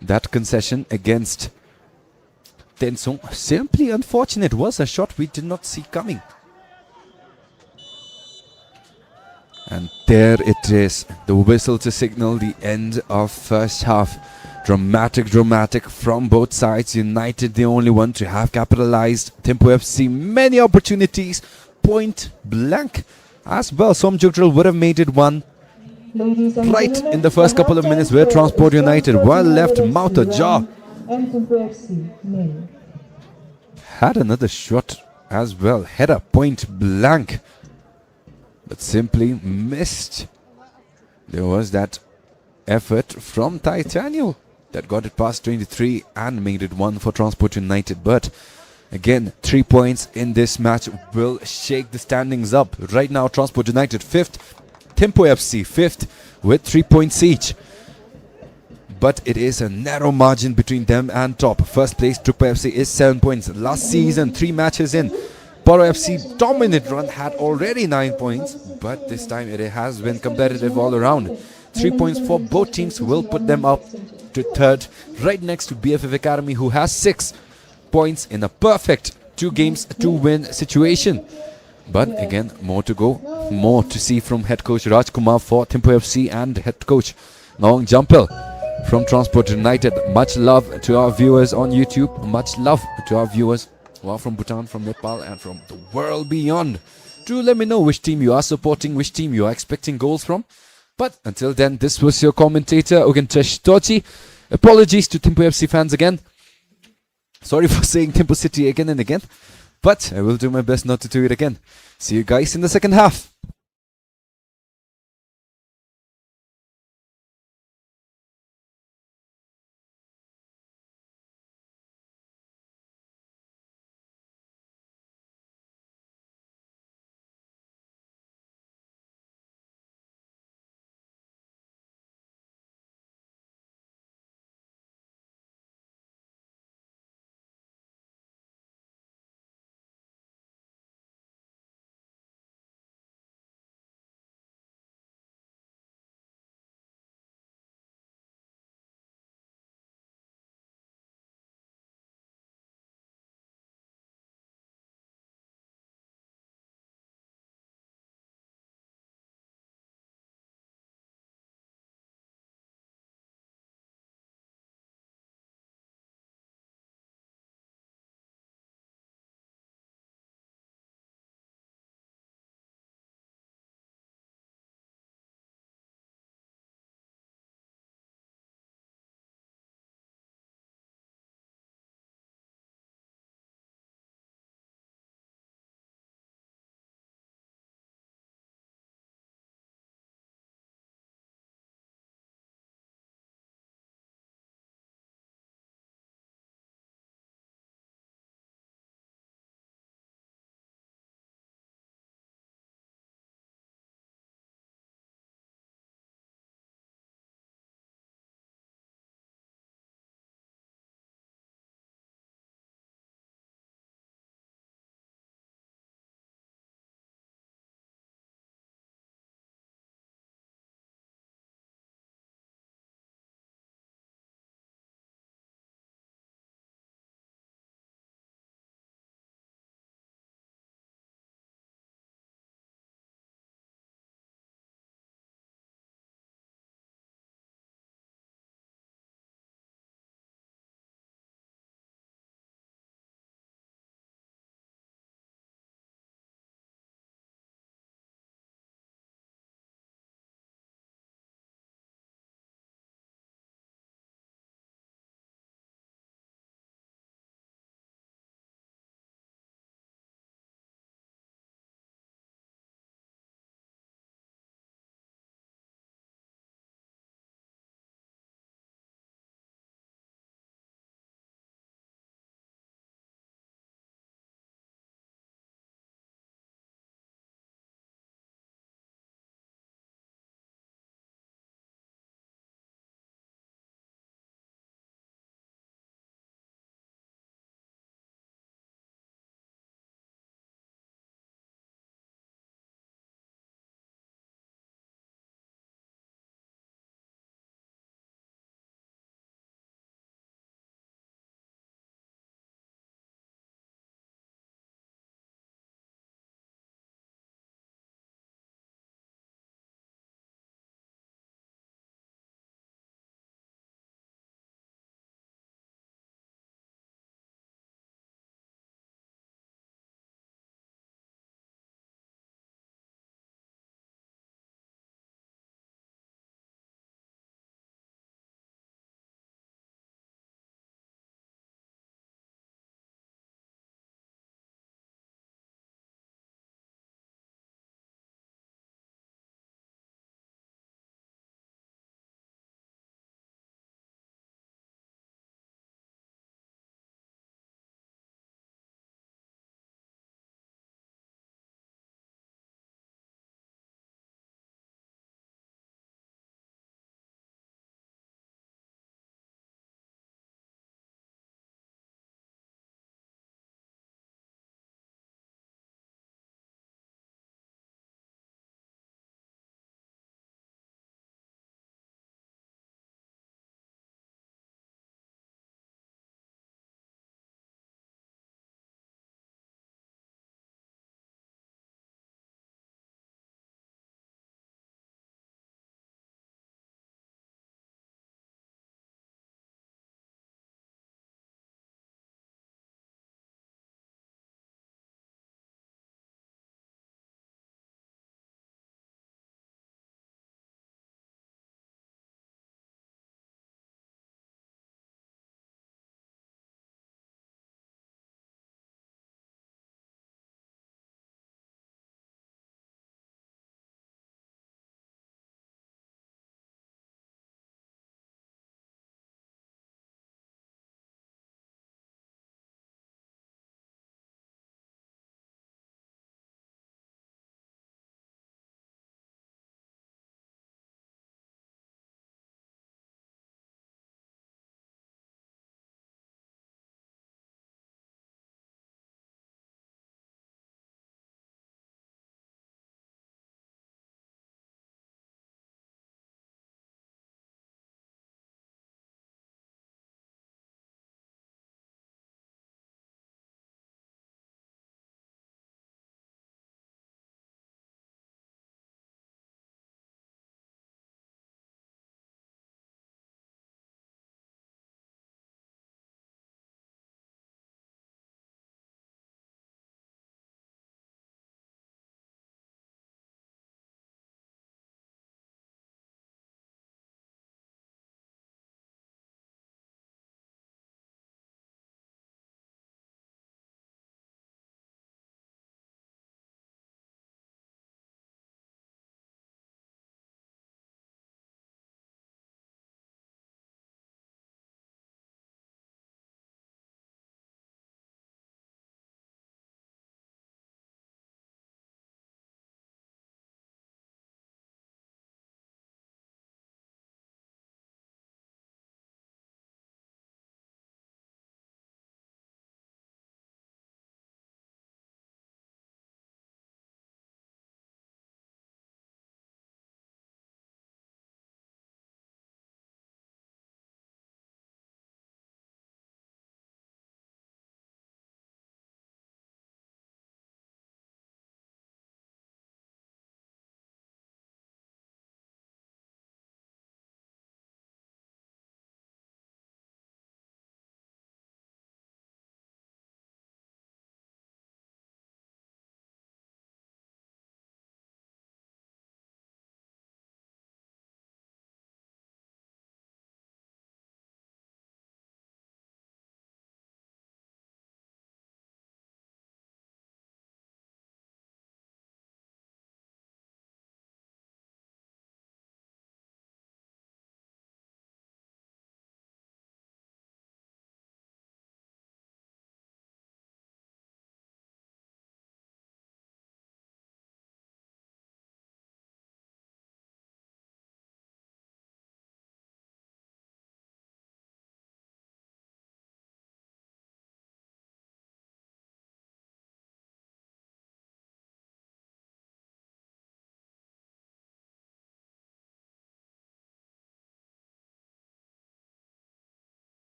That concession against Tensung, simply unfortunate, was a shot we did not see coming. And there it is, the whistle to signal the end of first half. Dramatic from both sides. United the only one to have capitalized. Thimpu FC many opportunities, point blank as well. Somjukdral would have made it one right in the first couple of minutes, where Transport United were left mouth ajar. And THIMPHU FC nil. Had another shot as well, header point blank, but simply missed. There was that effort from Titaniel that got it past 23 and made it one for Transport United. But again, 3 points in this match will shake the standings up. Right now, Transport United 5th, Thimpu FC 5th with 3 points each. But it is a narrow margin between them and top. First place, Trukpa FC is 7 points. Last season, 3 matches in, Boro FC dominant run had already 9 points, but this time it has been competitive all around. 3 points for both teams will put them up to third, right next to BFF Academy, who has 6 points in a perfect 2 games, 2 win situation. But again, more to go, more to see from head coach Rajkumar for Thimpu FC and head coach Nawang Jampel from Transport United. Much love to our viewers on YouTube, much love to our viewers who are from Bhutan, from Nepal and from the world beyond. Do let me know which team you are supporting, which team you are expecting goals from. But until then, this was your commentator Ugantesh Tochi. Apologies to Thimpu FC fans again. Sorry for saying Thimpu City again and again, but I will do my best not to do it again. See you guys in the second half.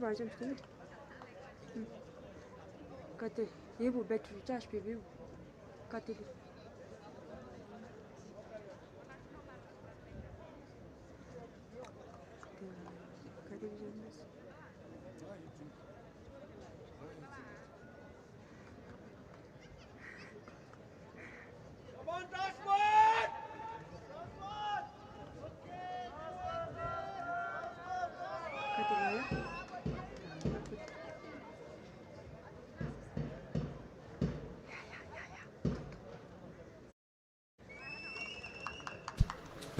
Vereceğim işte. Kate, ye bu battery charge pe bu. Kate.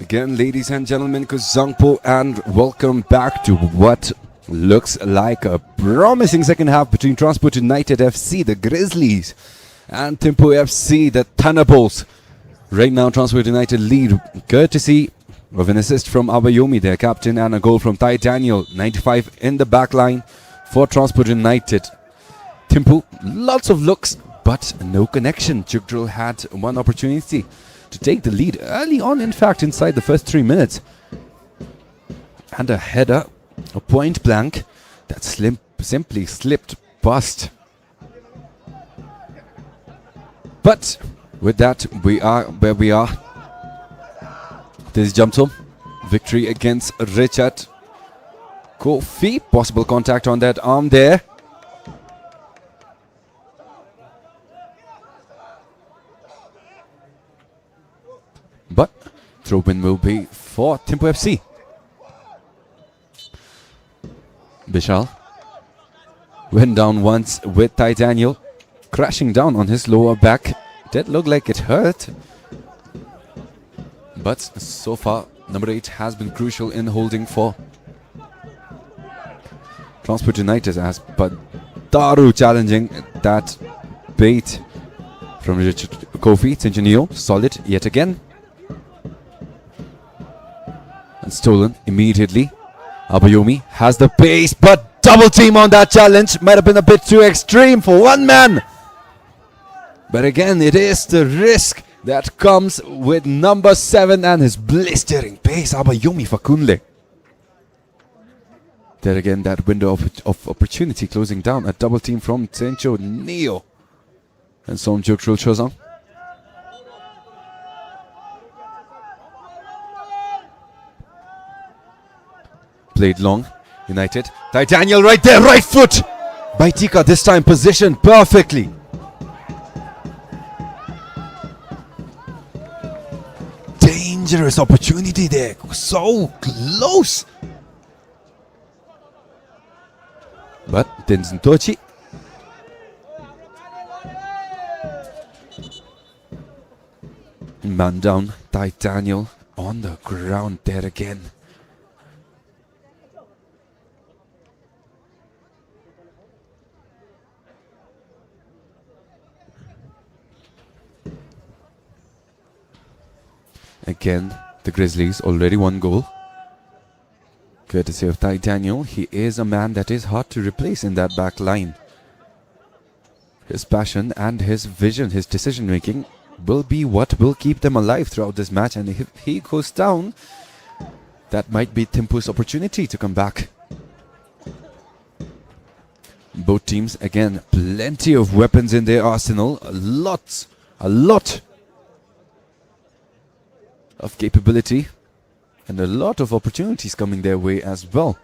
Again, ladies and gentlemen, THIMPHU, and welcome back to what looks like a promising second half between TRANSPORT United FC, the Grizzlies, and THIMPHU FC, the Thunderbolts. Right now, TRANSPORT United lead, courtesy of an assist from Abayomi, their captain, and a goal from Ty Daniel, 95 in the back line for TRANSPORT United. THIMPHU, lots of looks, but no connection. Chukdrul had one opportunity to take the lead early on, in fact, inside the first 3 minutes. And a header, a point blank, that simply slipped past. But with that, we are where we are. This jumps home. Victory against Richard Kofi. Possible contact on that arm there. But throw-in will be for THIMPHU FC. Bishal went down once with Ty Daniel, crashing down on his lower back. Did look like it hurt. But so far, number 8 has been crucial in holding for TRANSPORT United, as but Daru challenging that bait from Richard Kofi. Tinjanio, solid yet again. And stolen immediately. Abayomi has the pace, but double team on that challenge. Might have been a bit too extreme for one man. But again, it is the risk that comes with number 7 and his blistering pace. Abayomi Fakunle. There again, that window of opportunity closing down. A double team from Tencho Neo. And Som Jukrul Chozang. Played long, United. Ty Daniel right there, right foot! By Tika, this time positioned perfectly. Dangerous opportunity there, so close. But Tenzin Tochi. Man down, Ty Daniel on the ground there again. Again, the Grizzlies already one goal. Courtesy of Ty Daniel, he is a man that is hard to replace in that back line. His passion and his vision, his decision making will be what will keep them alive throughout this match. And if he goes down, that might be Thimpu's opportunity to come back. Both teams, again, plenty of weapons in their arsenal. A lot of capability and a lot of opportunities coming their way as well.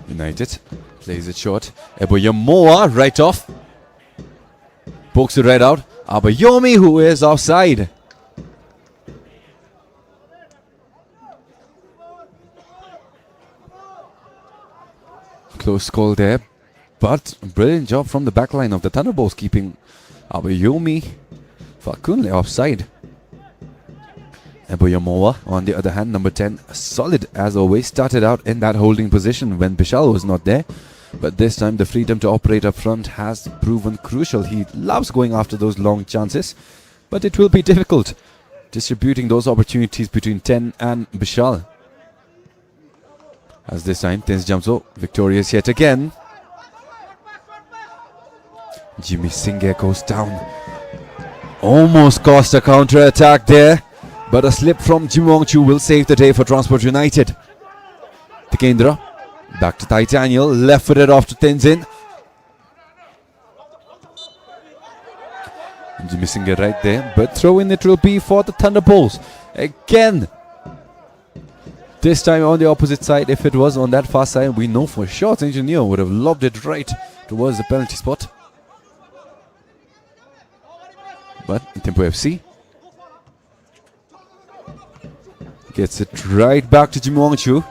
United plays it short. Eboyamoa right off. Pokes it right out. Abayomi, who is offside. Close call there. But brilliant job from the back line of the Thunderbolts, keeping Abayomi Fakunle offside. Eboyamoa, on the other hand, number 10, solid as always. Started out in that holding position when Bishal was not there. But this time the freedom to operate up front has proven crucial. He loves going after those long chances. But it will be difficult distributing those opportunities between 10 and Bishal. As this time, Tens Jamso victorious yet again. Jimmy Singh goes down. Almost cost a counter-attack there. But a slip from Jimwongchu will save the day for Transport United. Tikendra. Back to Thai Daniel. Left footed off to Tenzin. Missing it right there. But throw in it will be for the Thunderbolts. Again. This time on the opposite side. If it was on that far side, we know for sure Engineer would have lobbed it right towards the penalty spot. But THIMPHU FC gets it right back to Jimwongchu.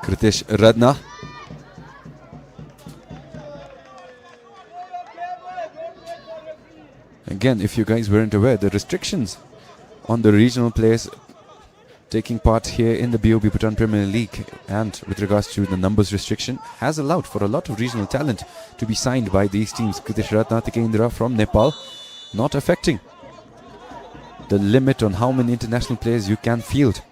Kritish Radna. Again, if you guys weren't aware, the restrictions on the regional players taking part here in the BoB Bhutan Premier League and with regards to the numbers restriction has allowed for a lot of regional talent to be signed by these teams. Kritish Ratna Tikendra from Nepal, not affecting the limit on how many international players you can field.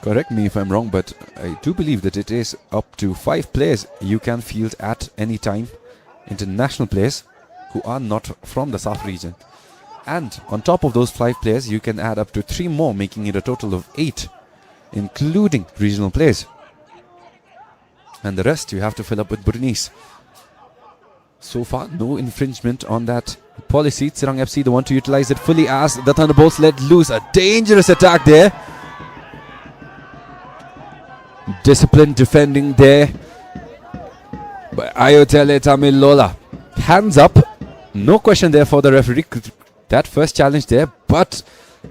Correct me if I'm wrong, but I do believe that it is up to 5 players you can field at any time, international players who are not from the South region. And on top of those 5 players, you can add up to 3 more, making it a total of 8, including regional players. And the rest you have to fill up with Bhutanese. So far, no infringement on that policy. Tsirang FC, the one to utilize it fully as the Thunderbolts let loose. A dangerous attack there. Disciplined defending there by Ayotele Tamilola. Hands up. No question there for the referee. That first challenge there, but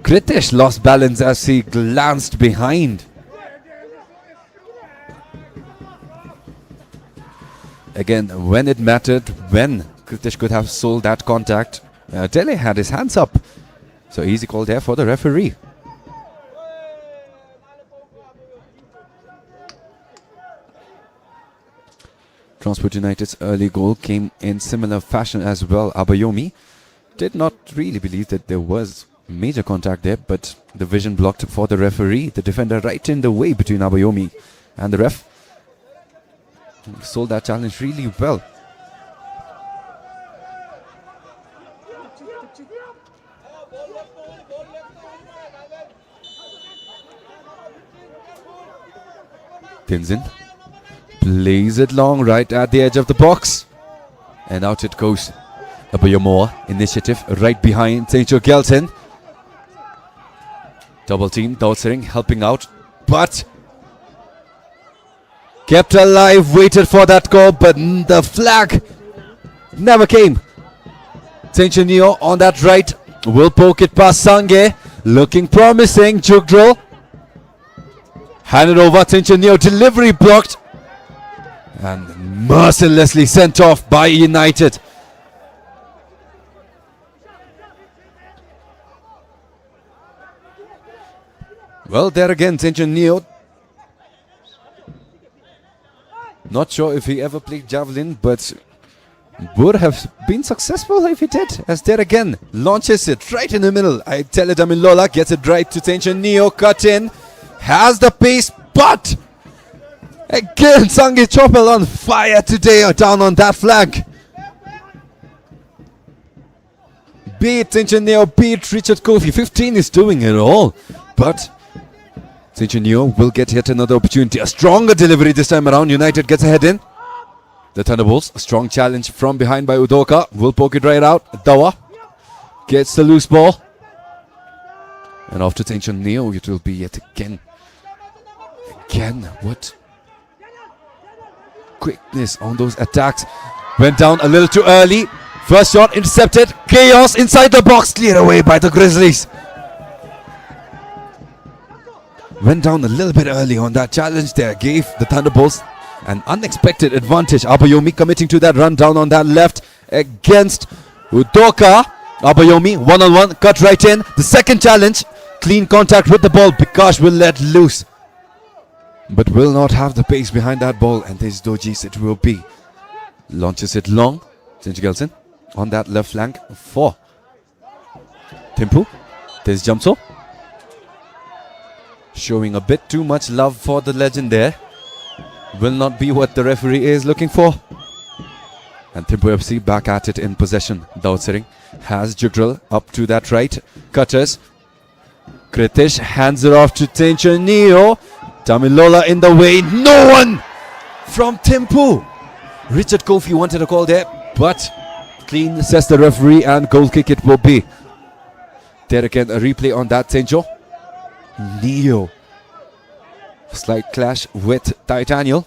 Kritish lost balance as he glanced behind. Again, when it mattered, when Kritish could have sold that contact, Tele had his hands up. So easy call there for the referee. Transport United's early goal came in similar fashion as well. Abayomi did not really believe that there was major contact there, but the vision blocked for the referee. The defender right in the way between Abayomi and the ref. Sold that challenge really well. Tenzin plays it long right at the edge of the box. And out it goes. Abayomoa initiative right behind Seicho Gelton. Double team, Dautsering helping out, but kept alive, waited for that goal, but the flag never came. Seicho Neo on that right will poke it past Sange, looking promising. Jugdrol handed over. Seicho Neo, delivery blocked and mercilessly sent off by United. Well, there again, Seicho Neo. Not sure if he ever played javelin, but would have been successful if he did. As there again, launches it right in the middle. I tell it, Lola gets it right to Seicho Neo. Cut in, has the pace, but again, Sange Chopel on fire today down on that flank. Be it Seicho Neo, be it Richard Kofi. 15 is doing it all, but Seicho Neo will get yet another opportunity. A stronger delivery this time around. United gets ahead in. The Thunderbolts, a strong challenge from behind by Udoka. Will poke it right out. Dawa gets the loose ball. And after Seicho Neo, it will be yet again. Again, what quickness on those attacks. Went down a little too early. First shot intercepted. Chaos inside the box. Cleared away by the Grizzlies. Went down a little bit early on that challenge there. Gave the Thunderbolts an unexpected advantage. Abayomi committing to that run down on that left against Udoka. Abayomi one-on-one, cut right in. The second challenge, clean contact with the ball. Bikash will let loose, but will not have the pace behind that ball. And this Dojis it will be. Launches it long. Seicho Gelson on that left flank for Thimpu. There's Jamso. Showing a bit too much love for the legend there. Will not be what the referee is looking for. And Thimpu FC back at it in possession. Dautsering has Jugdral up to that right. Cutters. Kritish hands it off to Tenchonio. Tamilola in the way. No one from Thimpu. Richard Kofi wanted a call there, but clean, says the referee, and goal kick it will be. There again, a replay on that. Tencho. Neo. Slight clash with Titaniel.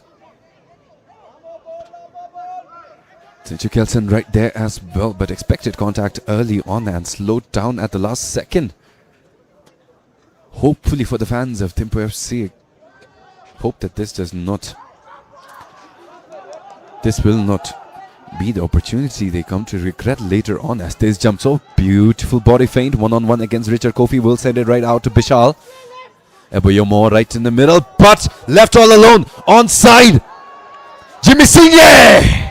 Tencho Kelson right there as well, but expected contact early on and slowed down at the last second. Hopefully for the fans of Thimpu FC, hope that this will not be the opportunity they come to regret later on, as this jumps off. Beautiful body feint, one-on-one against Richard Kofi, will send it right out to Bishal. Eboyomo right in the middle, but left all alone, onside. Jimmy Singh!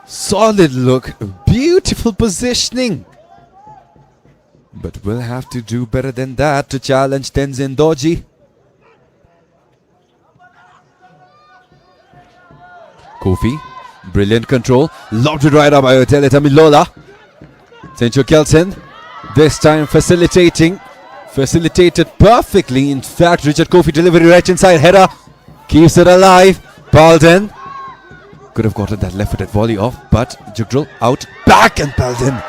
Solid look, beautiful positioning. But we'll have to do better than that to challenge Tenzin Doji. Kofi, brilliant control, lobbed it right up by Otele Tamilola. Tencho Kelson, this time facilitated perfectly. In fact, Richard Kofi delivery right inside, header, keeps it alive. Palden could have gotten that left-footed volley off, but Jugdral out, back, and Palden.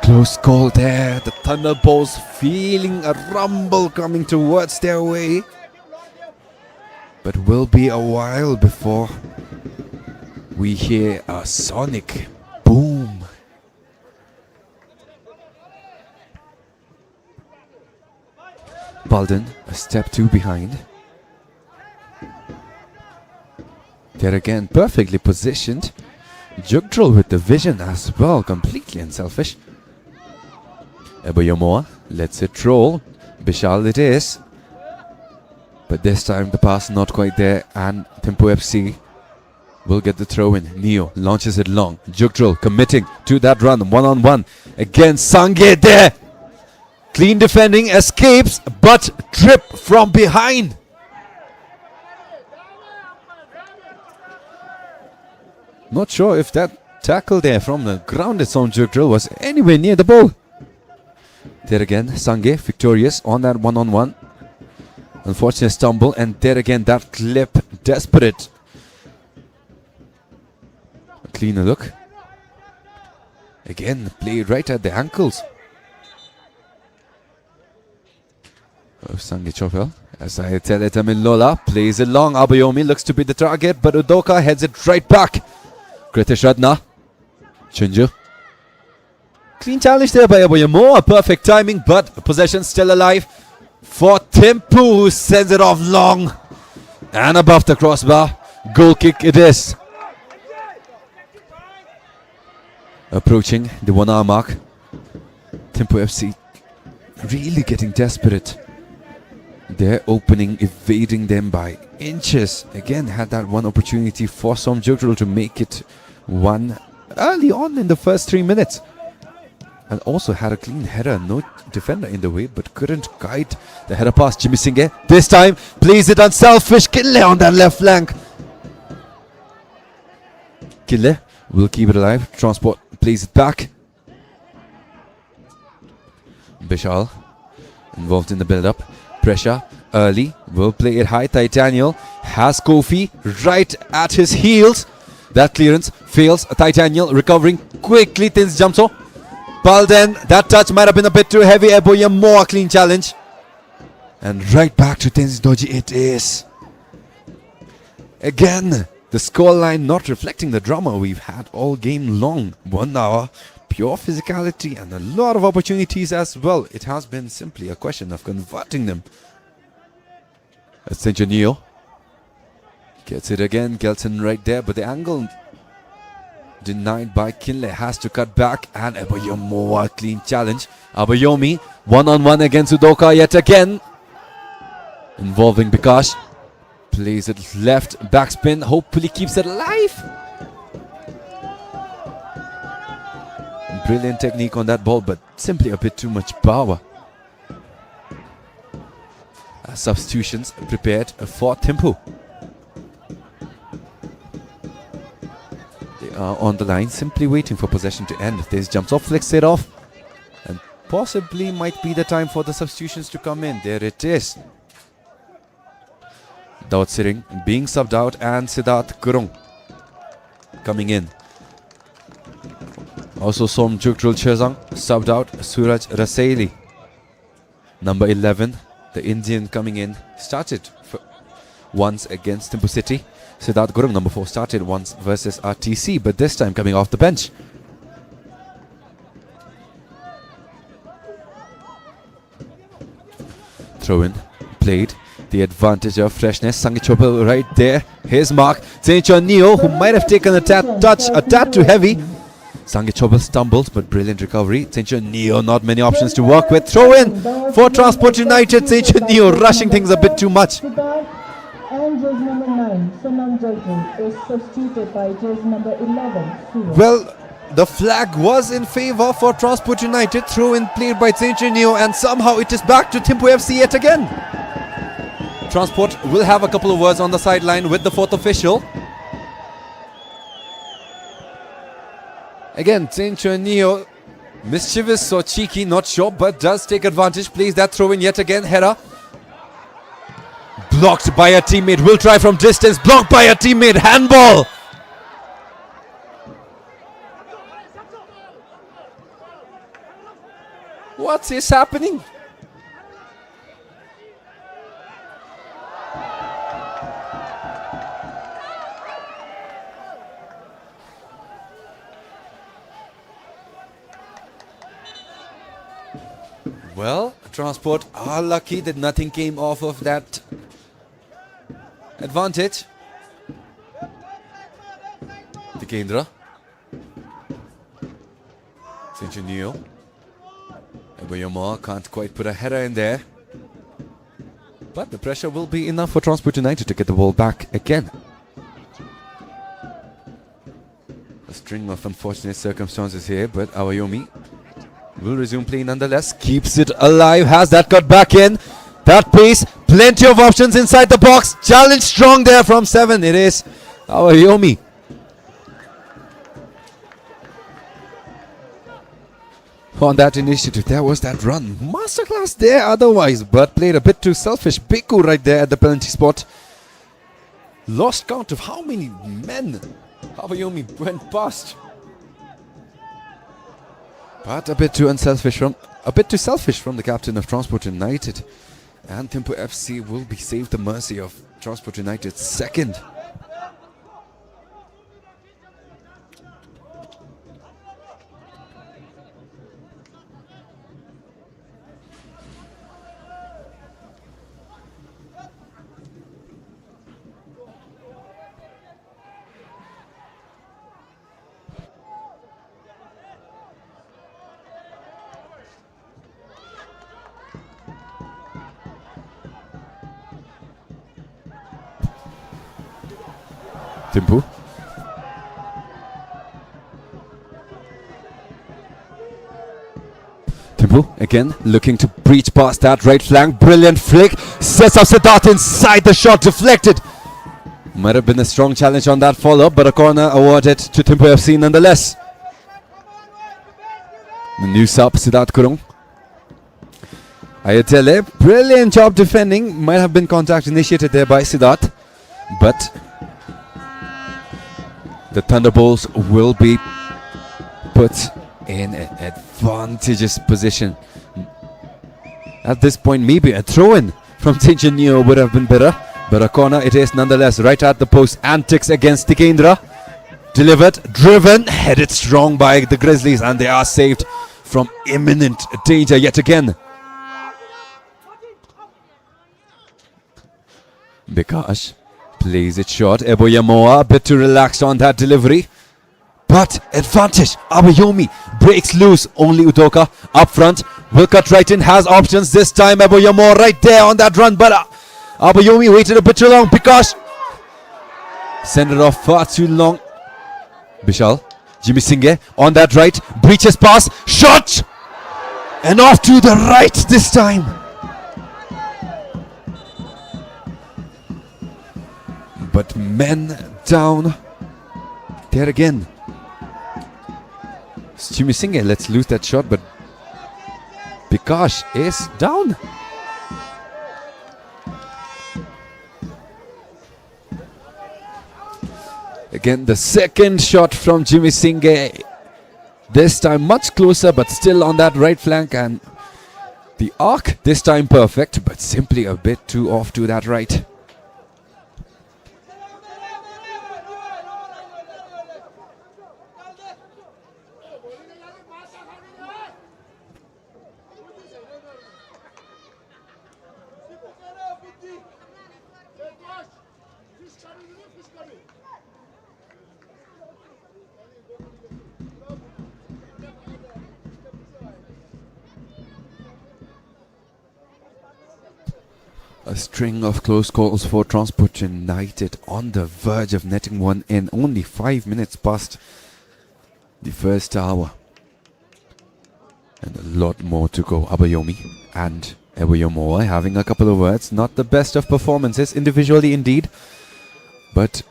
Close call there. The Thunderbolts feeling a rumble coming towards their way. But will be a while before we hear a sonic boom. Balden, a step two behind. There again, perfectly positioned. Jugdral with the vision as well, completely unselfish. Eboyomoa lets it roll. Bishal it is. But this time the pass not quite there, and Thimpu FC will get the throw in. Neo launches it long. Jugdral committing to that run, one-on-one against Sangye there. Clean defending, escapes, but trip from behind. Not sure if that tackle there from the grounded Son Jugdral was anywhere near the ball. There again, Sangye victorious on that one-on-one. Unfortunate stumble, and there again that clip, desperate. A cleaner look. Again, played right at the ankles. Oh, Sangye Chopel. As I tell it, Tamilola plays it long. Abayomi looks to be the target, but Udoka heads it right back. Kritish Radna. Chinju. Clean challenge there by Eboyomo. Perfect timing, but possession still alive for Thimpu, who sends it off long and above the crossbar. Goal kick it is. Approaching the 1 hour mark. Thimpu FC really getting desperate. They're opening, evading them by inches. Again, had that one opportunity for Som Jugdral to make it one early on in the first 3 minutes. And also had a clean header, no defender in the way, but couldn't guide the header pass. Jimmy Singh this time plays it unselfish. Kille on that left flank. Kille will keep it alive. Transport plays it back. Bishal involved in the build-up. Pressure early, will play it high. Titaniel has Kofi right at his heels. That clearance fails. Titaniel recovering quickly. Tins jumps off. Balden, that touch might have been a bit too heavy. Eboya, more clean challenge. And right back to Tenzin Doji it is. Again, the scoreline not reflecting the drama we've had all game long. 1 hour, pure physicality and a lot of opportunities as well. It has been simply a question of converting them. Neo gets it again. Gelson right there, but the angle denied by Kinle, has to cut back, and Eboyomo, a clean challenge. Abayomi one-on-one against Udoka yet again, involving Bikash. Plays it left, backspin, hopefully keeps it alive. Brilliant technique on that ball, but simply a bit too much power. Substitutions prepared for Thimpu. They are on the line, simply waiting for possession to end. This jumps off, flicks it off, and possibly might be the time for the substitutions to come in. There it is. Daud Siring being subbed out, and Siddharth Kurung coming in. Also Som Jukrul Chezang subbed out. Suraj Rasaili, number 11, the Indian coming in, started once against Thimpu City. Siddharth Kurung, number 4, started once versus RTC, but this time coming off the bench. Throw in played. The advantage of freshness. Sangi Chopal right there. His mark. Zaincha Neo, who might have taken a tad too heavy. Sangi Chopal stumbles, but brilliant recovery. Zaincha Neo, not many options to work with. Throw in for Transport United. Zaincha Neo rushing things a bit too much. And jersey number 9, Sonam Jalpur, is substituted by jersey number 11, Suraj. Well, the flag was in favour for Transport United. Throw in played by Zaincha Neo, and somehow it is back to Thimpu FC yet again. Transport will have a couple of words on the sideline with the 4th official. Again, Zaincha Neo, mischievous or cheeky, not sure, but does take advantage. Plays that throw in yet again. Hera blocked by a teammate. Will try from distance. Blocked by a teammate. Handball. What is happening? Well, Transport are lucky that nothing came off of that advantage. The Kendra. Zaincha Neo. Ebayama can't quite put a header in there. But the pressure will be enough for Transport United to get the ball back again. A string of unfortunate circumstances here, but Awayomi will resume play nonetheless. Keeps it alive. Has that cut back in. That pace. Plenty of options inside the box. Challenge strong there from 7. It is Awayomi. On that initiative, there was that run. Masterclass there otherwise, but played a bit too selfish. Beku right there at the penalty spot. Lost count of how many men Awayomi went past. But a bit too selfish from the captain of Transport United. And Thimpu FC will be saved the mercy of Transport United's second. Thimpu. Thimpu again looking to breach past that right flank. Brilliant flick. Sets up Siddharth inside. The shot deflected. Might have been a strong challenge on that follow, but a corner awarded to Thimpu FC nonetheless. The new sub, Siddharth Kurung. Ayatele, brilliant job defending. Might have been contact initiated there by Siddharth, but the Thunderbolts will be put in an advantageous position. At this point, maybe a throw-in from Zaincha Neo would have been better, but a corner it is nonetheless. Right at the post, antics against Tikendra. Delivered, driven, headed strong by the Grizzlies, and they are saved from imminent danger yet again. Bikash plays it short. Eboyamoa a bit too relaxed on that delivery. But advantage. Abayomi breaks loose. Only Udoka up front. Will cut right in. Has options this time. Eboyamoa right there on that run. But Abayomi waited a bit too long. Bikash sent it off far too long. Bishal Jimmy Singh on that right, breaches pass, shot! And off to the right this time. But men down there again. It's Jimmy Singh lets loose that shot, but Bikash is down. Again, the second shot from Jimmy Singh. This time much closer, but still on that right flank, and the arc this time perfect, but simply a bit too off to that right. A string of close calls for Transport United, on the verge of netting one in, only 5 minutes past the first hour. And a lot more to go. Abayomi and Eboyomoa having a couple of words. Not the best of performances individually indeed, but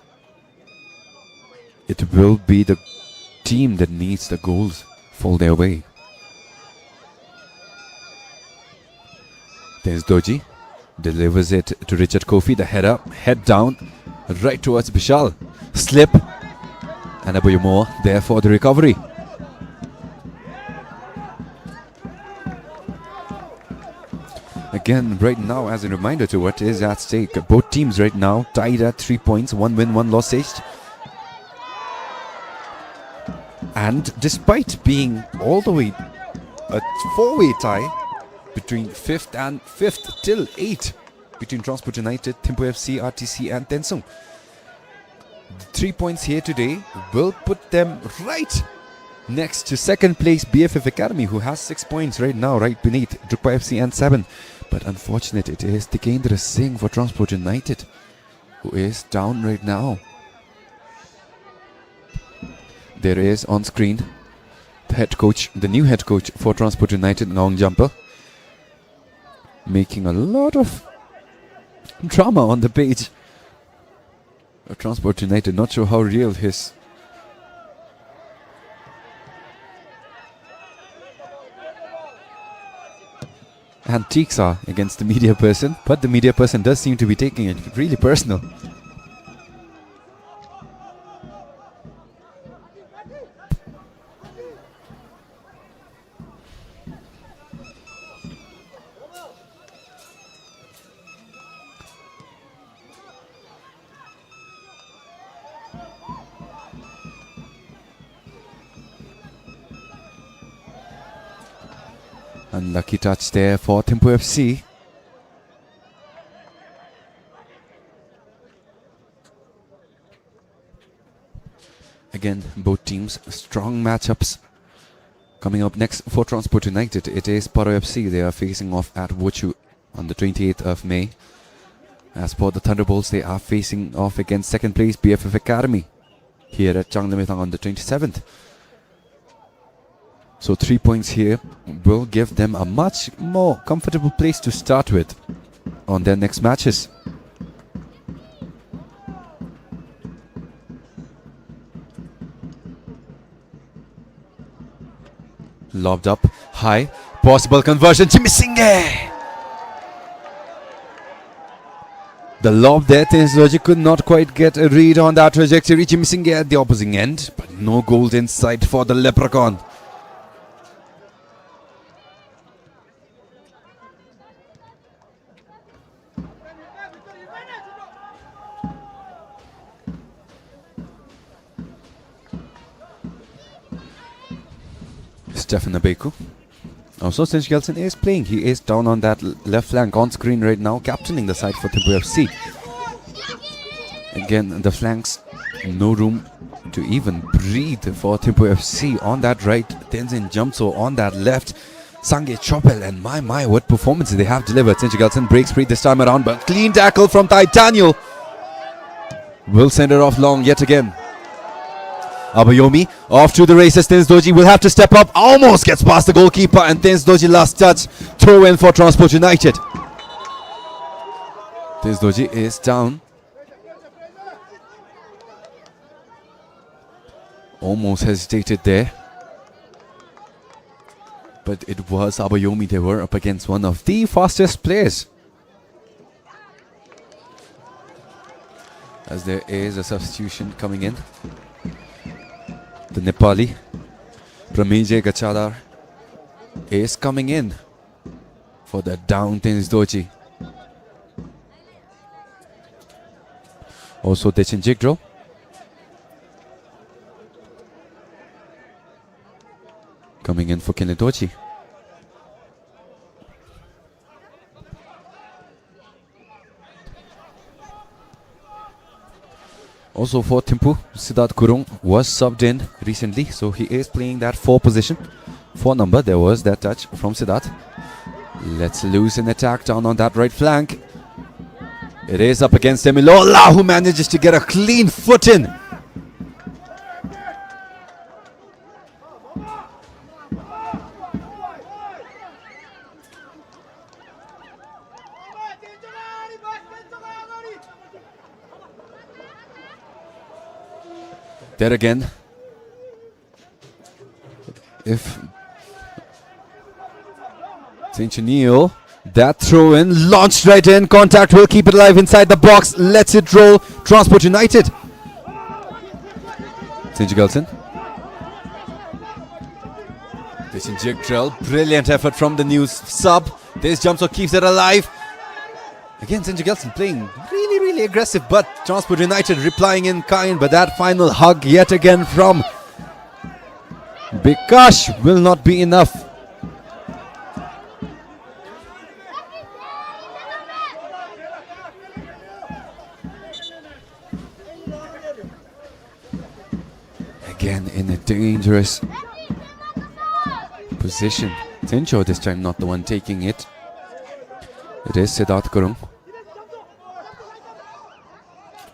it will be the team that needs the goals fall their way. There's Doji. Delivers it to Richard Kofi, the head up, head down, right towards Bishal. Slip, and Abayomoa there for the recovery. Again, right now, as a reminder to what is at stake, both teams right now tied at 3 points, 1 win, 1 loss each. And despite being all the way a 4-way tie between 5th till 8 between Transport United, Thimpu FC, RTC and Tensung. The 3 points here today will put them right next to 2nd place BFF Academy, who has 6 points right now, right beneath Drukpa FC and 7. But unfortunate, it is Tikendra Singh for Transport United, who is down right now. There is on screen the head coach, the new head coach for Transport United, Ngong Jumper, making a lot of drama on the page. Transport United, not sure how real his antiques are against the media person, but the media person does seem to be taking it really personal. Unlucky touch there for Thimpu FC. Again, both teams strong matchups coming up next for Transport United. It is Paro FC. They are facing off at Wuchu on the 28th of May. As for the Thunderbolts, they are facing off against 2nd place BFF Academy here at Changlimithang on the 27th. So 3 points here will give them a much more comfortable place to start with on their next matches. Lobbed up high, possible conversion, Jimmy Singh! The lob there, Tenzloji could not quite get a read on that trajectory. Jimmy Singh at the opposing end, but no goals in sight for the Leprechaun. Stefan Abeku. Also, Sinch Gelson is playing. He is down on that left flank on screen right now, captaining the side for Thimpu FC. Again, the flanks, no room to even breathe for Thimpu FC. On that right, Tenzin Jamso on that left. Sange Chopel, and my, what performance they have delivered. Sinch Gelson breaks free this time around, but clean tackle from Titaniel will send it off long yet again. Abayomi off to the races. Tins Doji will have to step up. Almost gets past the goalkeeper, and Tins Doji last touch. Throw in for Transport United. Tins Doji is down. Almost hesitated there. But it was Abayomi. They were up against one of the fastest players. As there is a substitution coming in. The Nepali Pramije Gachadar is coming in for the down Tins Doji. Also Dechin Jigdro. Coming in for Kinedoji. Also for Thimpu, Siddharth Kurung was subbed in recently, so he is playing that 4 position. 4 number, there was that touch from Siddharth. Let's loose an attack down on that right flank. It is up against Emilola, who manages to get a clean foot in. There again, if Cinchinio, that throw in, launched right in, contact will keep it alive inside the box, lets it roll, Transport United. Sinjigalson. This jig drill, brilliant effort from the new sub. This jump so keeps it alive. Again, Sinjigalson playing really aggressive, but Transport United replying in kind. But that final hug yet again from Bikash will not be enough. Again in a dangerous position. Tencho this time not the one taking it. It is Siddharth Kurung.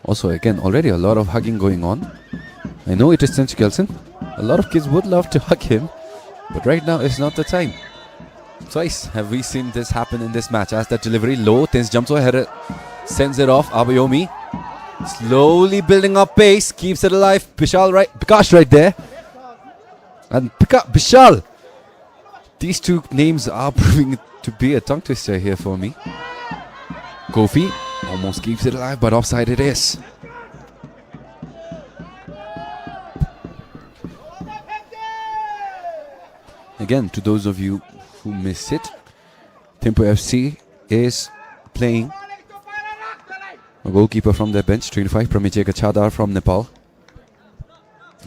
Also again, already a lot of hugging going on. I know it is Tench Kelson. A lot of kids would love to hug him, but right now is not the time. Twice have we seen this happen in this match. As that delivery low, Tench jumps ahead, sends it off. Abayomi slowly building up pace, keeps it alive. Bikash right there. And Bishal. These two names are proving to be a tongue twister here for me. Kofi almost keeps it alive, but offside it is. Again, to those of you who missed it, THIMPHU FC is playing a goalkeeper from their bench, 25, Pramije Gachadar from Nepal.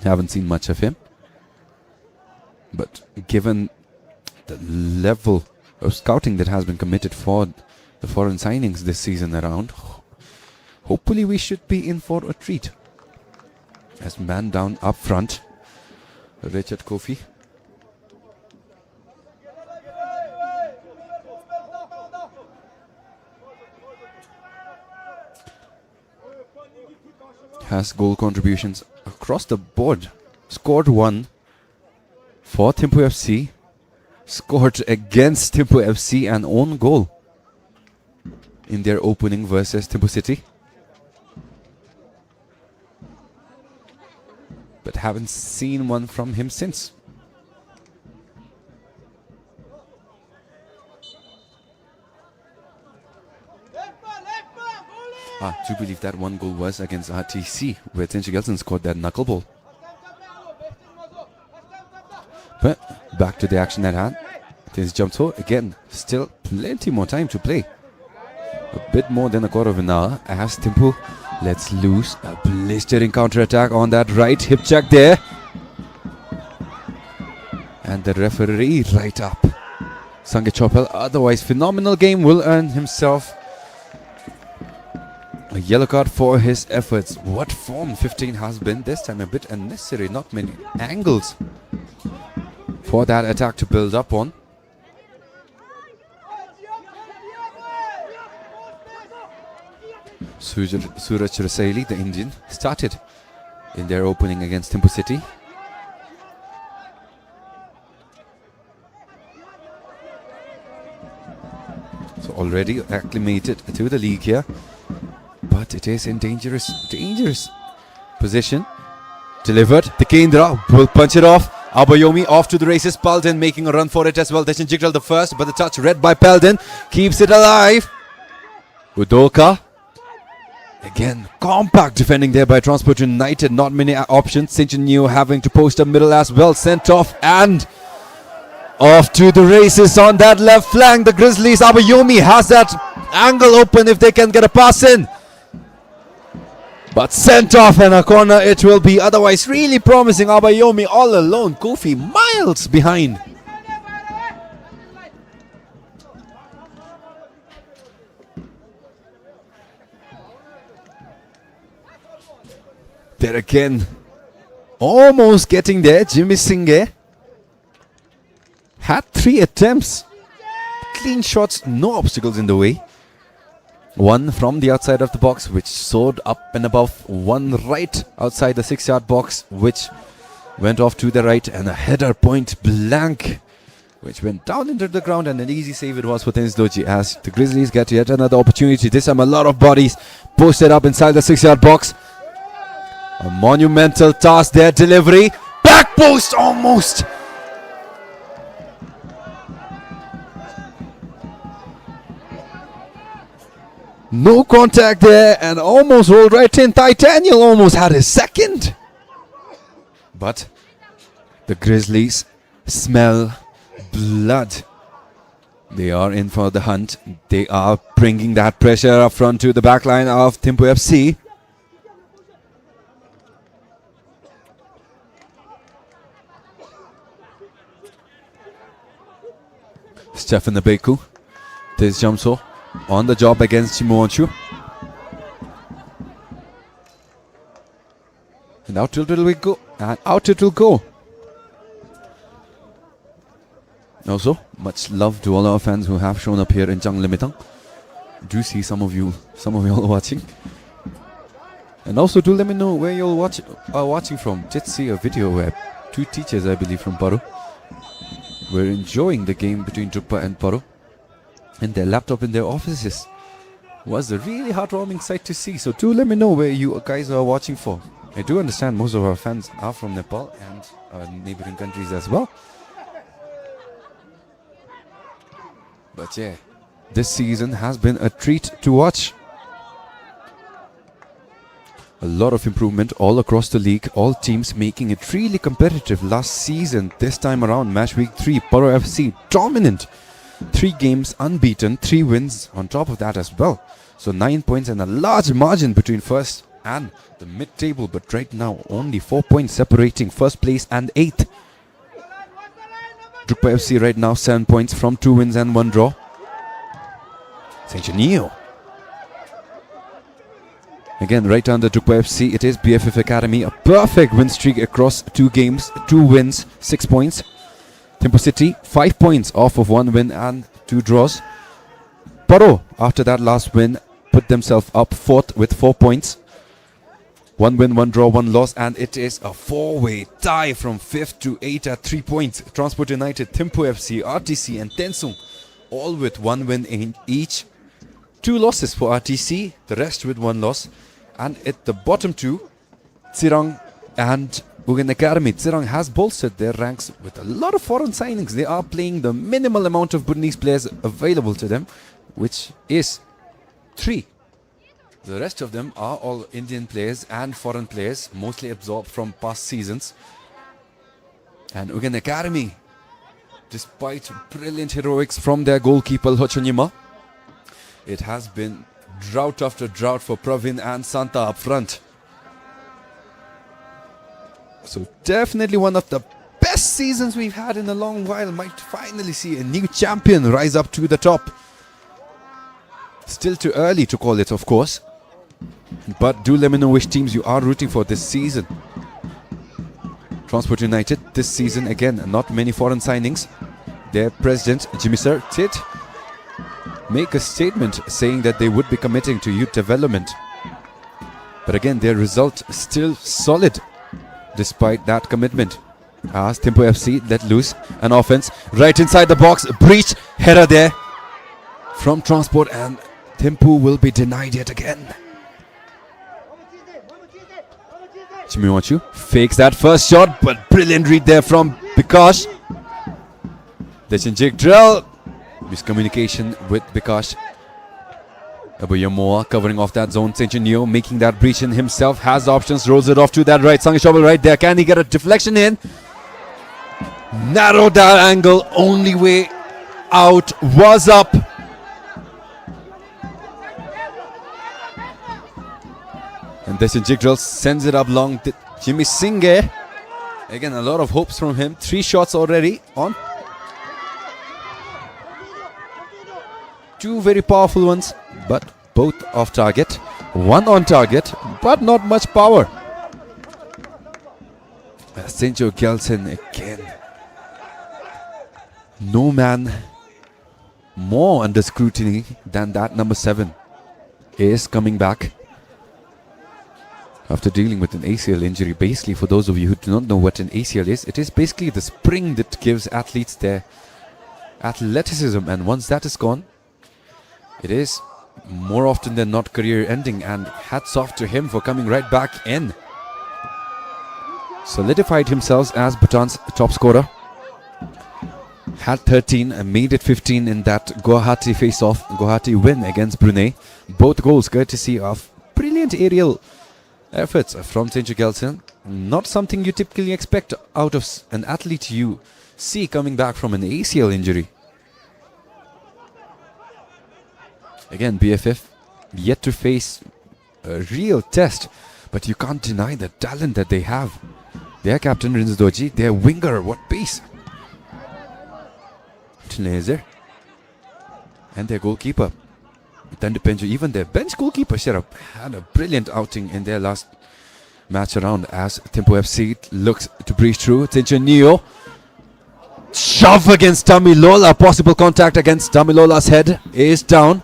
Haven't seen much of him. But given the level of scouting that has been committed for the foreign signings this season around, hopefully we should be in for a treat. As man down up front, Richard Kofi. Has goal contributions across the board. Scored 1 for THIMPHU FC. Scored against THIMPHU FC an own goal in their opening versus Thimpu City. But haven't seen one from him since. I do believe that one goal was against RTC, where Tenchi Gelson scored that knuckleball. But back to the action at hand. This jumps over again. Still plenty more time to play. A bit more than a quarter of an hour as Thimpu lets loose a blistering counter-attack on that right hip check there. And the referee right up. Sange Chopel, otherwise phenomenal game, will earn himself a yellow card for his efforts. What form 15 has been this time, a bit unnecessary, not many angles for that attack to build up on. Suraj Rasaili, the Indian, started in their opening against Thimpu City. So already acclimated to the league here, but it is in dangerous position. Delivered. The Kendra will punch it off. Abayomi off to the races. Palden making a run for it as well. Deshin Jigdal the first, but the touch read by Palden keeps it alive. Udoka. Again, compact defending there by Transport United. Not many options. Sinchenyu having to post up middle as well. Sent off and off to the races on that left flank. The Grizzlies. Abayomi has that angle open if they can get a pass in. But sent off and a corner it will be. Otherwise really promising. Abayomi all alone. Kofi miles behind. There again. Almost getting there. Jimmy Singh had 3 attempts. Clean shots. No obstacles in the way. One from the outside of the box, which soared up and above. One right outside the 6-yard box, which went off to the right. And a header point blank, which went down into the ground. And an easy save it was for Tensdoji as the Grizzlies get yet another opportunity. This time a lot of bodies posted up inside the 6-yard box. A monumental task there. Delivery. Back post almost. No contact there and almost rolled right in. Titaniel almost had his second. But the Grizzlies smell blood. They are in for the hunt. They are bringing that pressure up front to the back line of THIMPHU FC. Stefan Abeku. This Jamso on the job against Chimuanchu. And out it will go. And out it will go. Also, much love to all our fans who have shown up here in Chang Limitang. Do see some of you all watching. And also do let me know where you all are watching from. Did see a video where 2 teachers, I believe, from Paru were enjoying the game between Drukpa and Paru. And their laptop in their offices. Was a really heartwarming sight to see. So do let me know where you guys are watching for. I do understand most of our fans are from Nepal and neighboring countries as well. But yeah, this season has been a treat to watch. A lot of improvement all across the league. All teams making it really competitive last season. This time around, match week 3, Paro FC dominant. 3 games unbeaten, 3 wins on top of that as well. So 9 points and a large margin between first and the mid-table. But right now, only 4 points separating first place and 8th. Drukpa FC right now 7 points from 2 wins and 1 draw. Sinchenyu. Again, right under Drukpa FC, it is BFF Academy. A perfect win streak across 2 games, 2 wins, 6 points. Thimpu City, 5 points off of 1 win and 2 draws. Paro, after that last win, put themselves up 4th with 4 points. 1 win, 1 draw, 1 loss, and it is a 4-way tie from 5th to 8th at 3 points. Transport United, Thimpu FC, RTC and Tensung, all with 1 win in each. 2 losses for RTC, the rest with 1 loss. And at the bottom 2, Tsirang and Bhutan Academy. Tsirang has bolstered their ranks with a lot of foreign signings. They are playing the minimal amount of Bhutanese players available to them, which is 3. The rest of them are all Indian players and foreign players, mostly absorbed from past seasons. And Bhutan Academy, despite brilliant heroics from their goalkeeper Hochonyima, it has been drought after drought for Pravin and Santa up front. So definitely one of the best seasons we've had in a long while. Might finally see a new champion rise up to the top. Still too early to call it, of course. But do let me know which teams you are rooting for this season. Transport United this season, again, not many foreign signings. Their president, Jimmy Sir, did make a statement saying that they would be committing to youth development. But again, their result still solid despite that commitment. As THIMPHU FC let loose an offense right inside the box. Breach header there from Transport, and Thimpu will be denied yet again. Chimiwachu fakes that first shot, but brilliant read there from Bikash. Deshin drill. Miscommunication with Bikash. Abuyamoa covering off that zone. Centineo making that breach in himself. Has the options. Rolls it off to that right. Sangishovel right there. Can he get a deflection in? Narrow that angle. Only way out was up. And Deshin drill sends it up long. Jimmy Singh. Again, a lot of hopes from him. 3 shots already on. 2 very powerful ones, but both off target. 1 on target, but not much power. Senjo Gelson again. No man more under scrutiny than that number 7 is coming back after dealing with an ACL injury. Basically, for those of you who do not know what an ACL is, it is basically the spring that gives athletes their athleticism, and once that is gone, it is more often than not career ending, and hats off to him for coming right back in. Solidified himself as Bhutan's top scorer. Had 13 and made it 15 in that Guwahati face-off, Guwahati win against Brunei. Both goals courtesy of brilliant aerial efforts from Senju Gelson. Not something you typically expect out of an athlete you see coming back from an ACL injury. Again, BFF yet to face a real test, but you can't deny the talent that they have. Their captain Rinzdoji, their winger, what pace! Laser and their goalkeeper Tandupenju, even their bench goalkeeper Sherab, had a brilliant outing in their last match around as THIMPHU FC looks to breach through. Centineo shove against Tamilola. Possible contact against Tamilola's head is down,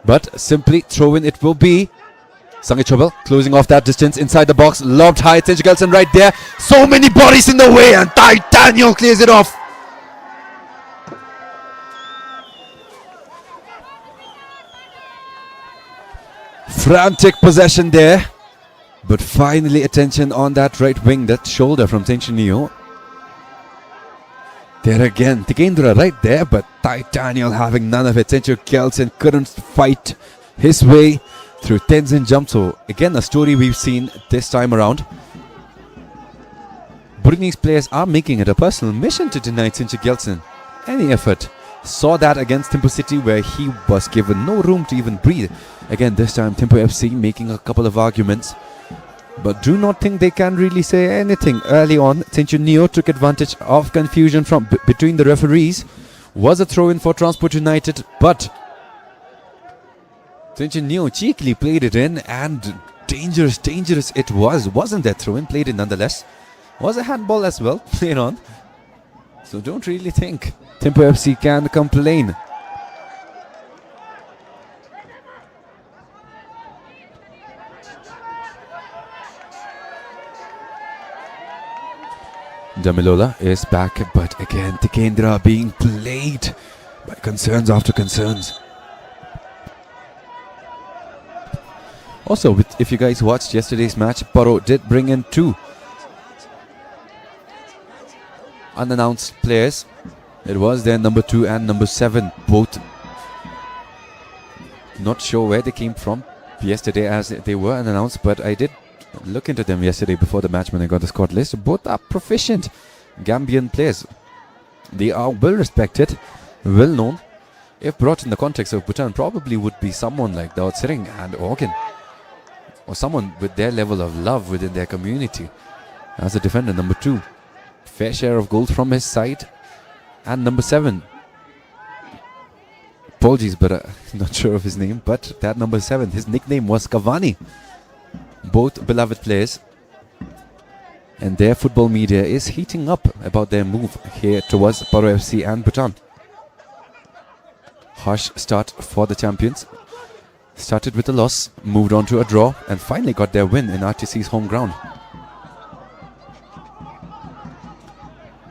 but simply throw in it will be. Sangichobel closing off that distance inside the box, lobbed high. Senju Gelson right there. So many bodies in the way, and Daniel clears it off. Frantic possession there, but finally attention on that right wing, that shoulder from Centineo. There again, Tikendra right there, but Daniel having none of it. Senju Gelson couldn't fight his way through Tenzin jump. So again, a story we've seen this time around. Burmese players are making it a personal mission to deny Senju Gelson any effort. Saw that against Thimpu City, where he was given no room to even breathe. Again, this time THIMPHU FC making a couple of arguments, but do not think they can really say anything. Early on, Centineo took advantage of confusion from between the referees. Was a throw-in for Transport United, but Centineo cheekily played it in, and dangerous it was. Wasn't that throw-in? Played it nonetheless. Was a handball as well, played on. So don't really think THIMPHU FC can complain. Damilola is back, but again Tikendra being played by concerns after concerns. Also, if you guys watched yesterday's match, Paro did bring in 2 unannounced players. It was their number 2 and number 7, both not sure where they came from yesterday as they were unannounced, but I did look into them yesterday before the match when I got the squad list. Both are proficient Gambian players. They are well respected, well known. If brought in the context of Bhutan, probably would be someone like Daud Sering and Organ, or someone with their level of love within their community. As a defender, number 2, fair share of goals from his side. And number 7, apologies, but I'm not sure of his name, but that number 7, his nickname was Cavani. Both beloved players, and their football media is heating up about their move here towards Paro FC and Bhutan. Harsh start for the champions. Started with a loss, moved on to a draw, and finally got their win in RTC's home ground.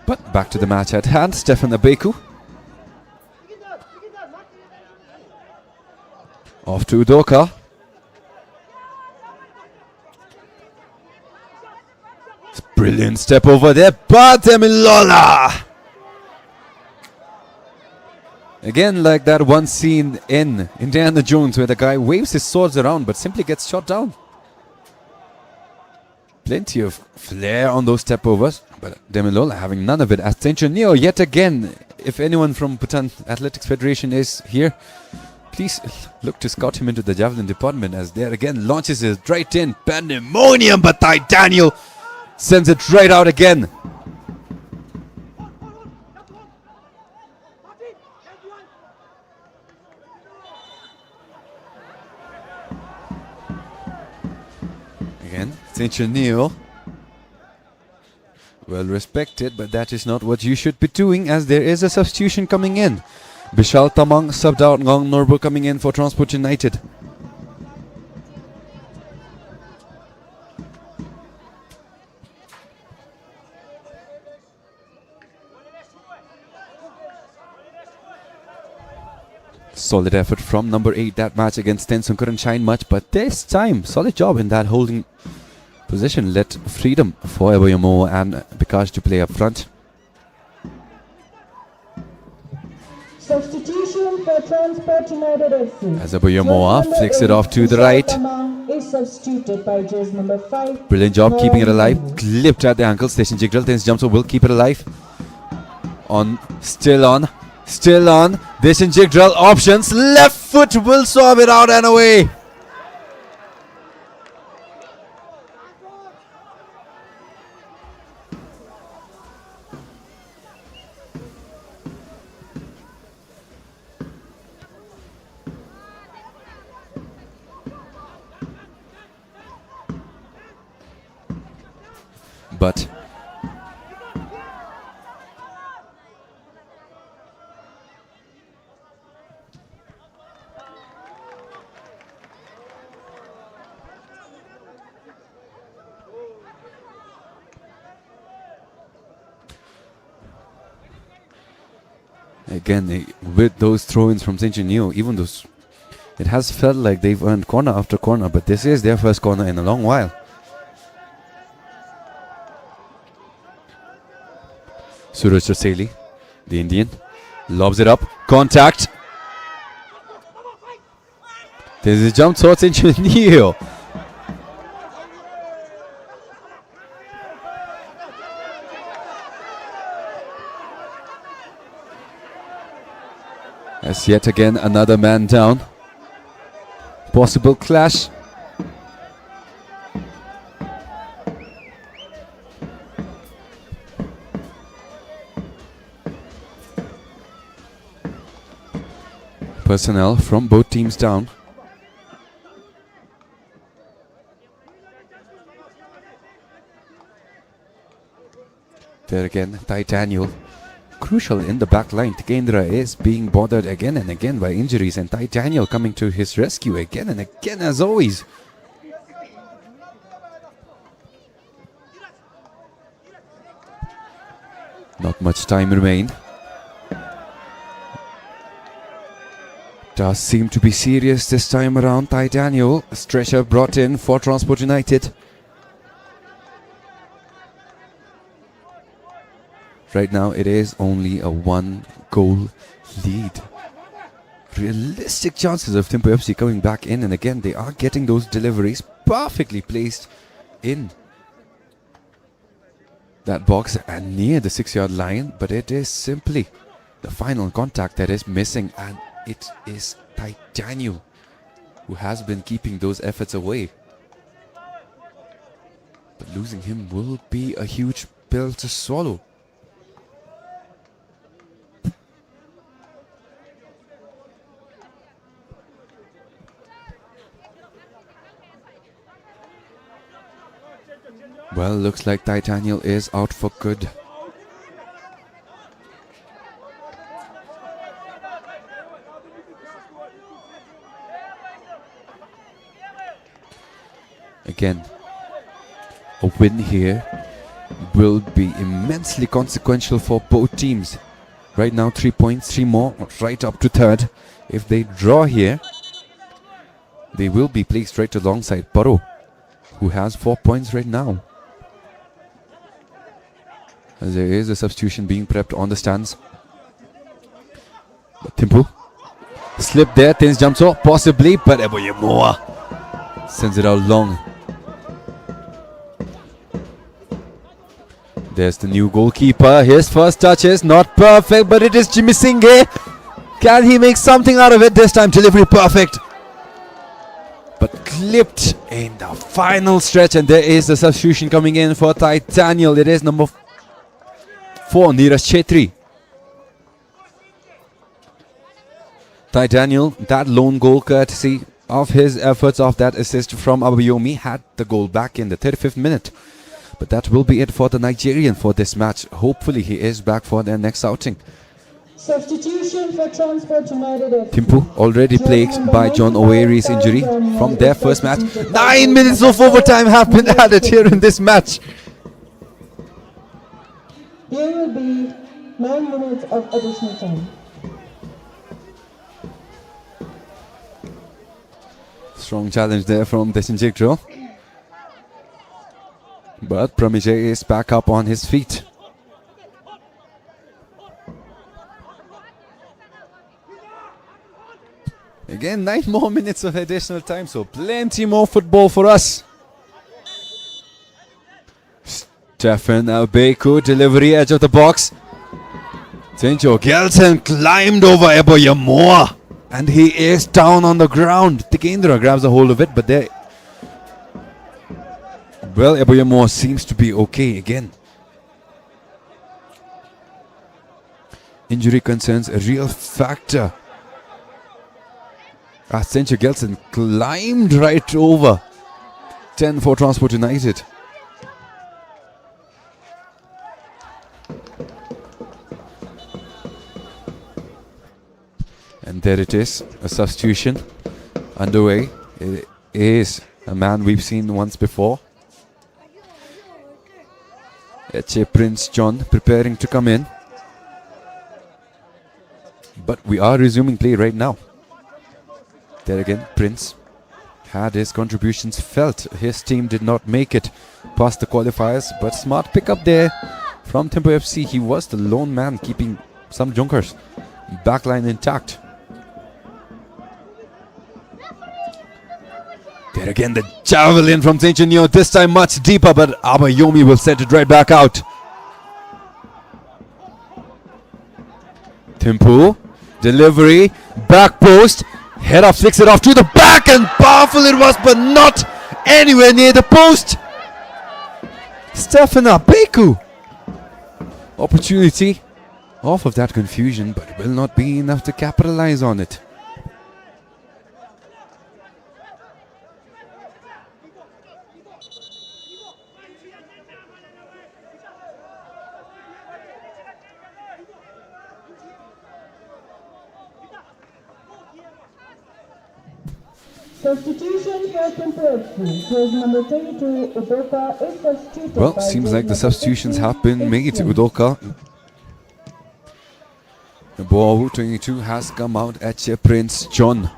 But back to the match at hand, Stefan Abeku. Off to Udoka. Brilliant step over there, but Emilola! Again, like that one scene in Indiana Jones where the guy waves his swords around but simply gets shot down. Plenty of flair on those step overs, but Demilola having none of it as Tenchoneo yet again. If anyone from Bhutan Athletics Federation is here, please look to scout him into the javelin department, as there again launches it right in. Pandemonium, but Daniel sends it right out again. Again, Tenchoneo. Well respected, but that is not what you should be doing, as there is a substitution coming in. Bishal Tamang subbed out, Ngong Norbo coming in for Transport United. Solid effort from number 8. That match against Tensung couldn't shine much, but this time, solid job in that holding position. Let freedom for Eboyomo and Bikash to play up front. Substitution for Transport United FC. As Eboyomoa flicks it off to the right. Is substituted by jersey number 5. Brilliant job keeping it alive. Clipped at the ankle. Station Jigdral. Tens jumps will keep it alive. Still on. Station Jigdral options. Left foot will swab it out and away. But again, with those throw-ins from Tenchoneo, even those, it has felt like they've earned corner after corner, but this is their first corner in a long while. Suraj Raseli, the Indian, lobs it up. Contact. There's a jump towards Tenchoneo. As yet again another man down. Possible clash. Personnel from both teams down. There again, Daniel. Crucial in the back line. Tikendra is being bothered again and again by injuries, and Daniel coming to his rescue again and again as always. Not much time remained. Does seem to be serious this time around. Daniel, stretcher brought in for Transport United. Right now it is only a 1-goal lead. Realistic chances of THIMPHU FC coming back in, and again they are getting those deliveries perfectly placed in that box and near the 6-yard line, but it is simply the final contact that is missing, and it is Daniel who has been keeping those efforts away. But losing him will be a huge pill to swallow. Well, looks like Daniel is out for good. Again, a win here will be immensely consequential for both teams. Right now 3 points, 3 more, right up to third. If they draw here, they will be placed right alongside Paro, who has 4 points right now. As there is a substitution being prepped on the stands. But Thimpu slip there, Tins jumps off, possibly, but Eboyemoa sends it out long. There's the new goalkeeper. His first touch is not perfect, but it is Jimmy Singhe. Can he make something out of it? This time delivery perfect, but clipped in the final stretch. And there is the substitution coming in for Daniel. It is number 4, Neeraj Chetri. Daniel, that lone goal courtesy of his efforts of that assist from Abayomi, had the goal back in the 35th minute. But that will be it for the Nigerian for this match. Hopefully he is back for their next outing. Substitution for Transport United FC. Thimpu already plagued by John O'Weary's injury from their first match. 9 minutes of overtime have been added here in this match. There will be 9 minutes of additional time. Strong challenge there from Desinjikro. But Pramijay is back up on his feet. Again, 9 more minutes of additional time, so plenty more football for us. Stefan Albeku, delivery edge of the box. Tincho Gelson climbed over Eboyemoa, and he is down on the ground. Tikendra grabs a hold of it, but there... Well, Eboyemoa seems to be okay again. Injury concerns a real factor. Tincho Gelson climbed right over. 10 for Transport United. And there it is, a substitution underway. It is a man we've seen once before. Eche Prince John preparing to come in. But we are resuming play right now. There again, Prince had his contributions felt. His team did not make it past the qualifiers, but smart pickup there from THIMPHU FC. He was the lone man keeping some junkers backline intact. There again, the javelin from Tinchinio, this time much deeper, but Abayomi will set it right back out. Thimpu, delivery, back post, head up, flicks it off to the back, and powerful it was, but not anywhere near the post. Stefan Albeku. Opportunity off of that confusion, but will not be enough to capitalize on it. Substitution for THIMPHU FC. Players number 22, Udoka, is substituted. Well, seems like the substitutions have been made. Udoka, the ball 22 has come out. Eche Prince John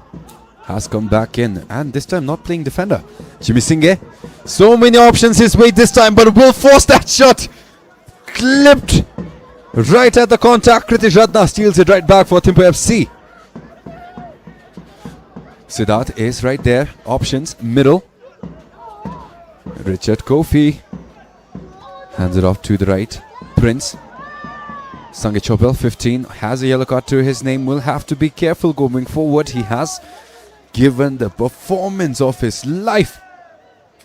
has come back in, and this time not playing defender. Jimmy Singhe, so many options his way this time, but will force that shot. Clipped right at the contact. Kritish Ratna steals it right back for THIMPHU FC. Siddharth is right there. Options, middle. Richard Kofi hands it off to the right. Prince. Sange Chopel, 15, has a yellow card to his name. Will have to be careful going forward. He has given the performance of his life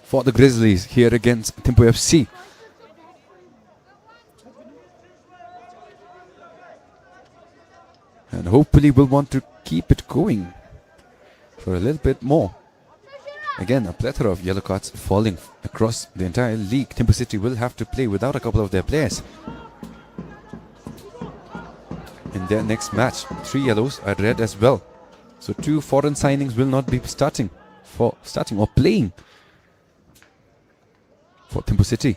for the Grizzlies here against THIMPHU FC. And hopefully will want to keep it going for a little bit more. Again, a plethora of yellow cards falling across the entire league. Thimpu City will have to play without a couple of their players in their next match. 3 yellows are red as well. So 2 foreign signings will not be starting or playing for Thimpu City.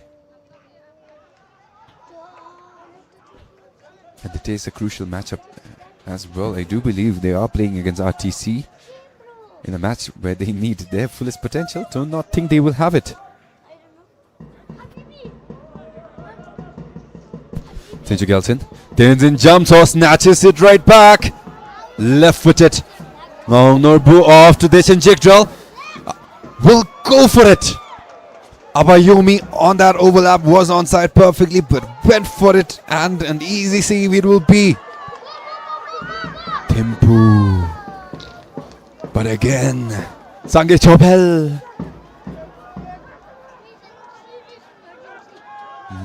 And it is a crucial matchup as well. I do believe they are playing against RTC in a match where they need their fullest potential. Do not think they will have it. Thimpu Gelson. Tenzin jumps or snatches it right back. Left-footed. Now Norbu off to this and Jigdral will go for it. Abayomi on that overlap was onside perfectly, but went for it, and an easy save it will be. Thimpu. But again, Sange Chopel.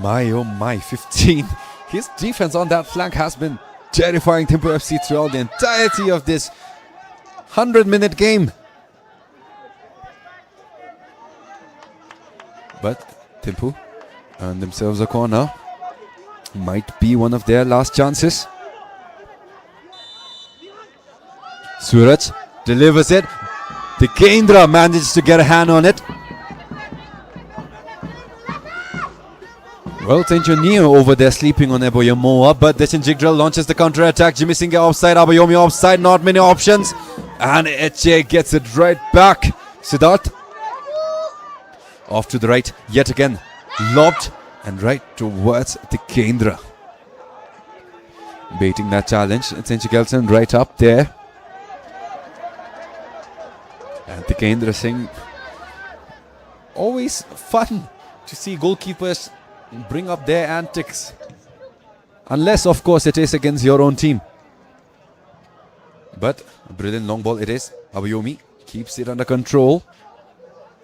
My oh my, 15. His defense on that flank has been terrifying THIMPHU FC throughout the entirety of this 100-minute game. But Thimpu earned themselves a corner. Might be one of their last chances. Suraj delivers it. The Kendra manages to get a hand on it. Well, Tencho Neo over there sleeping on Eboyamoa, but Deshin Jigdral launches the counter-attack. Jimmy Singh offside, Abayomi offside, not many options. And Eche gets it right back. Siddharth off to the right, yet again, lobbed and right towards the Kendra. Baiting that challenge, Tencho Gelson right up there. And the Kendra Singh, always fun to see goalkeepers bring up their antics. Unless, of course, it is against your own team. But a brilliant long ball it is. Abayomi keeps it under control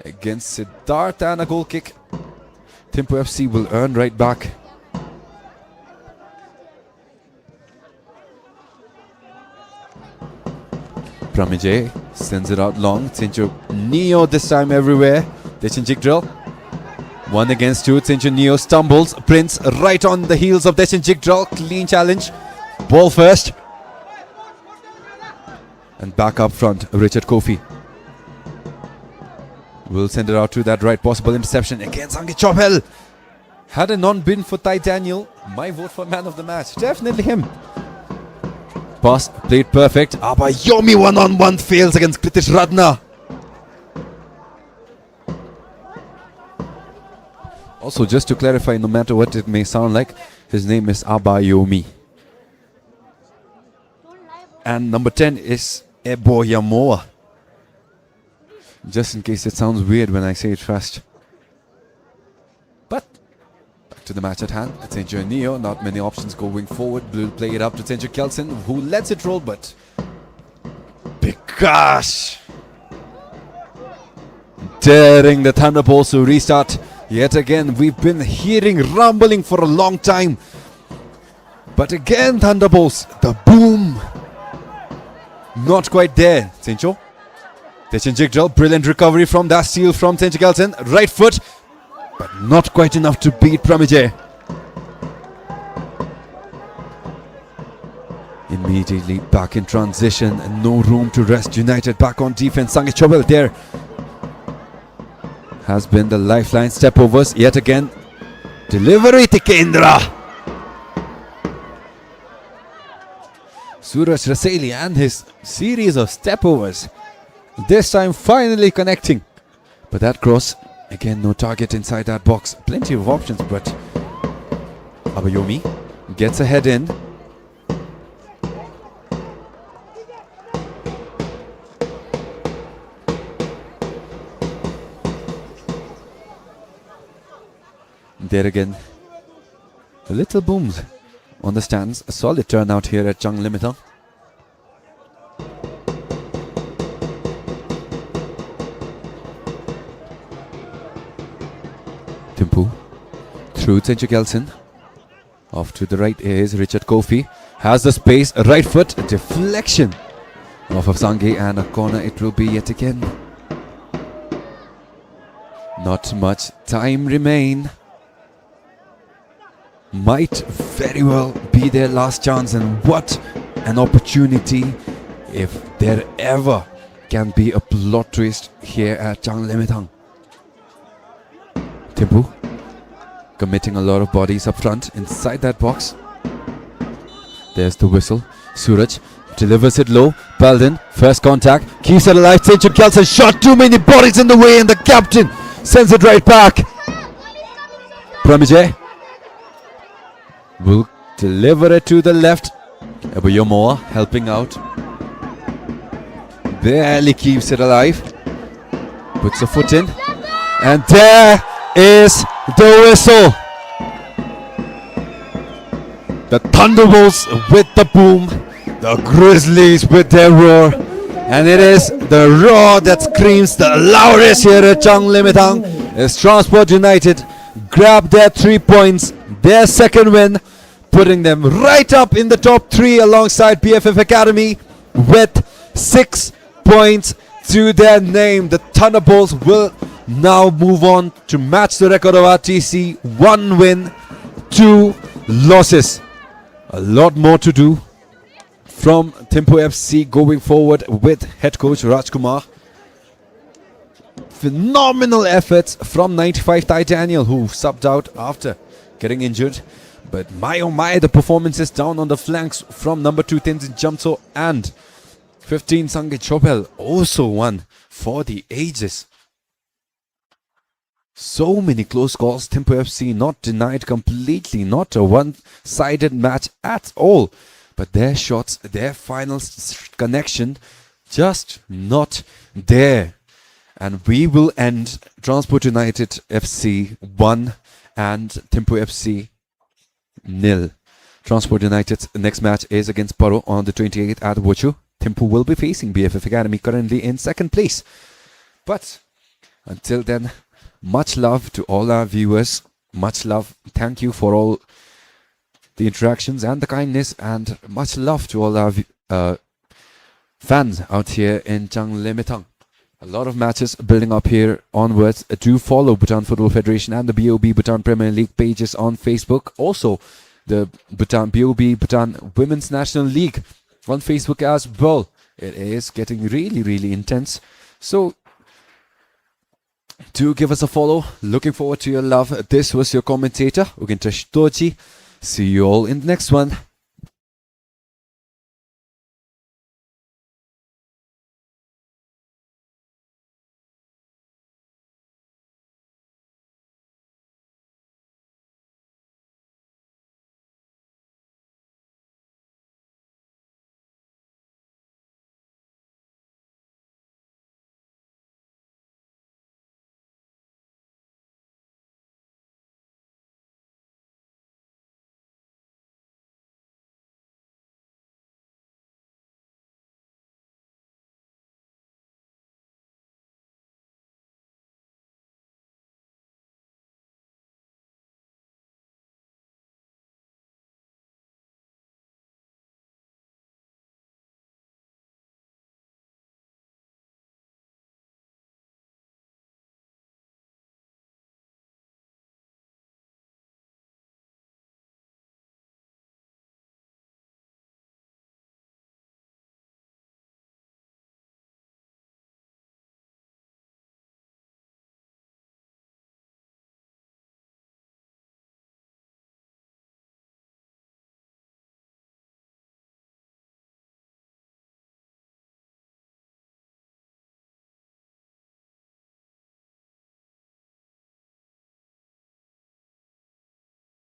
against Siddharth, and a goal kick. Thimpu FC will earn right back. Pramijay sends it out long. Tencho Neo this time everywhere. Deshin Jigdral. 1 against 2. Tencho Neo stumbles. Prince right on the heels of Deshin Jigdral. Clean challenge. Ball first. And back up front, Richard Kofi will send it out to that right. Possible interception against Sange Chopel. Had it not been for Ty Daniel, my vote for man of the match. Definitely him. Pass played perfect. Abayomi one-on-one fails against Kritish Radna. Also, just to clarify, no matter what it may sound like, his name is Abayomi. And number 10 is Eboyamoa. Just in case it sounds weird when I say it fast. But back to the match at hand. Tencho Neo, not many options going forward. Blue play it up to Tencho Kelson, who lets it roll, but Bikash daring the Thunderbolts to restart. Yet again, we've been hearing rumbling for a long time. But again, Thunderbolts, the boom. Not quite there. Tencho. Deshin Jigdral, brilliant recovery from that steal from Tencho Kelson. Right foot, but not quite enough to beat Pramijay. Immediately back in transition and no room to rest. United back on defense. Sange Chopel there has been the lifeline. Step overs yet again. Delivery to Kendra. Suraj Raseli and his series of step overs. This time finally connecting. But that cross, again no target inside that box. Plenty of options, but Abayomi gets a head in. There again, the little booms on the stands. A solid turnout here at Chang Limitang. Thimpu through Tencho Kelson. Off to the right is Richard Kofi. Has the space, right foot, deflection off of Sange, and a corner it will be yet again. Not much time remain. Might very well be their last chance, and what an opportunity if there ever can be a plot twist here at Chang Limitang. Thimpu committing a lot of bodies up front inside that box. There's the whistle. Suraj delivers it low. Baldan, first contact, keeps it alive. St. Kelson shot, too many bodies in the way, and the captain sends it right back. Pramijay will deliver it to the left. Abuyamoa helping out. Barely keeps it alive. Puts a foot in. And there is the whistle. The Thunderbolts with the boom. The Grizzlies with their roar. And it is the roar that screams the loudest here at Chang Limitang. As Transport United grab their 3 points, their second win, putting them right up in the top 3 alongside BFF Academy with 6 points to their name. The Thunderbolts will now move on to match the record of RTC. 1 win, 2 losses. A lot more to do from THIMPHU FC going forward with head coach Rajkumar. Phenomenal efforts from 95 Thai Daniel, who subbed out after getting injured. But my oh my, the performances down on the flanks from number 2 Tenzin Jamso and 15 Sange Chopel also won for the ages. So many close calls. THIMPHU FC not denied completely, not a one-sided match at all. But their shots, their final connection, just not there. And we will end Transport United FC 1 and THIMPHU FC 0. Transport United's next match is against Paro on the 28th at Wuchu. Thimpu will be facing BFF Academy, currently in second place. But until then, much love to all our viewers. Much love. Thank you for all the interactions and the kindness, and much love to all our fans out here in Chang Limitang. A lot of matches building up here onwards. Do follow Bhutan Football Federation and the BoB Bhutan Premier League pages on Facebook. Also, the Bhutan BoB Bhutan Women's National League on Facebook as well. It is getting really intense. So, do give us a follow. Looking forward to your love. This was your commentator, Ugintash Tochi. See you all in the next one.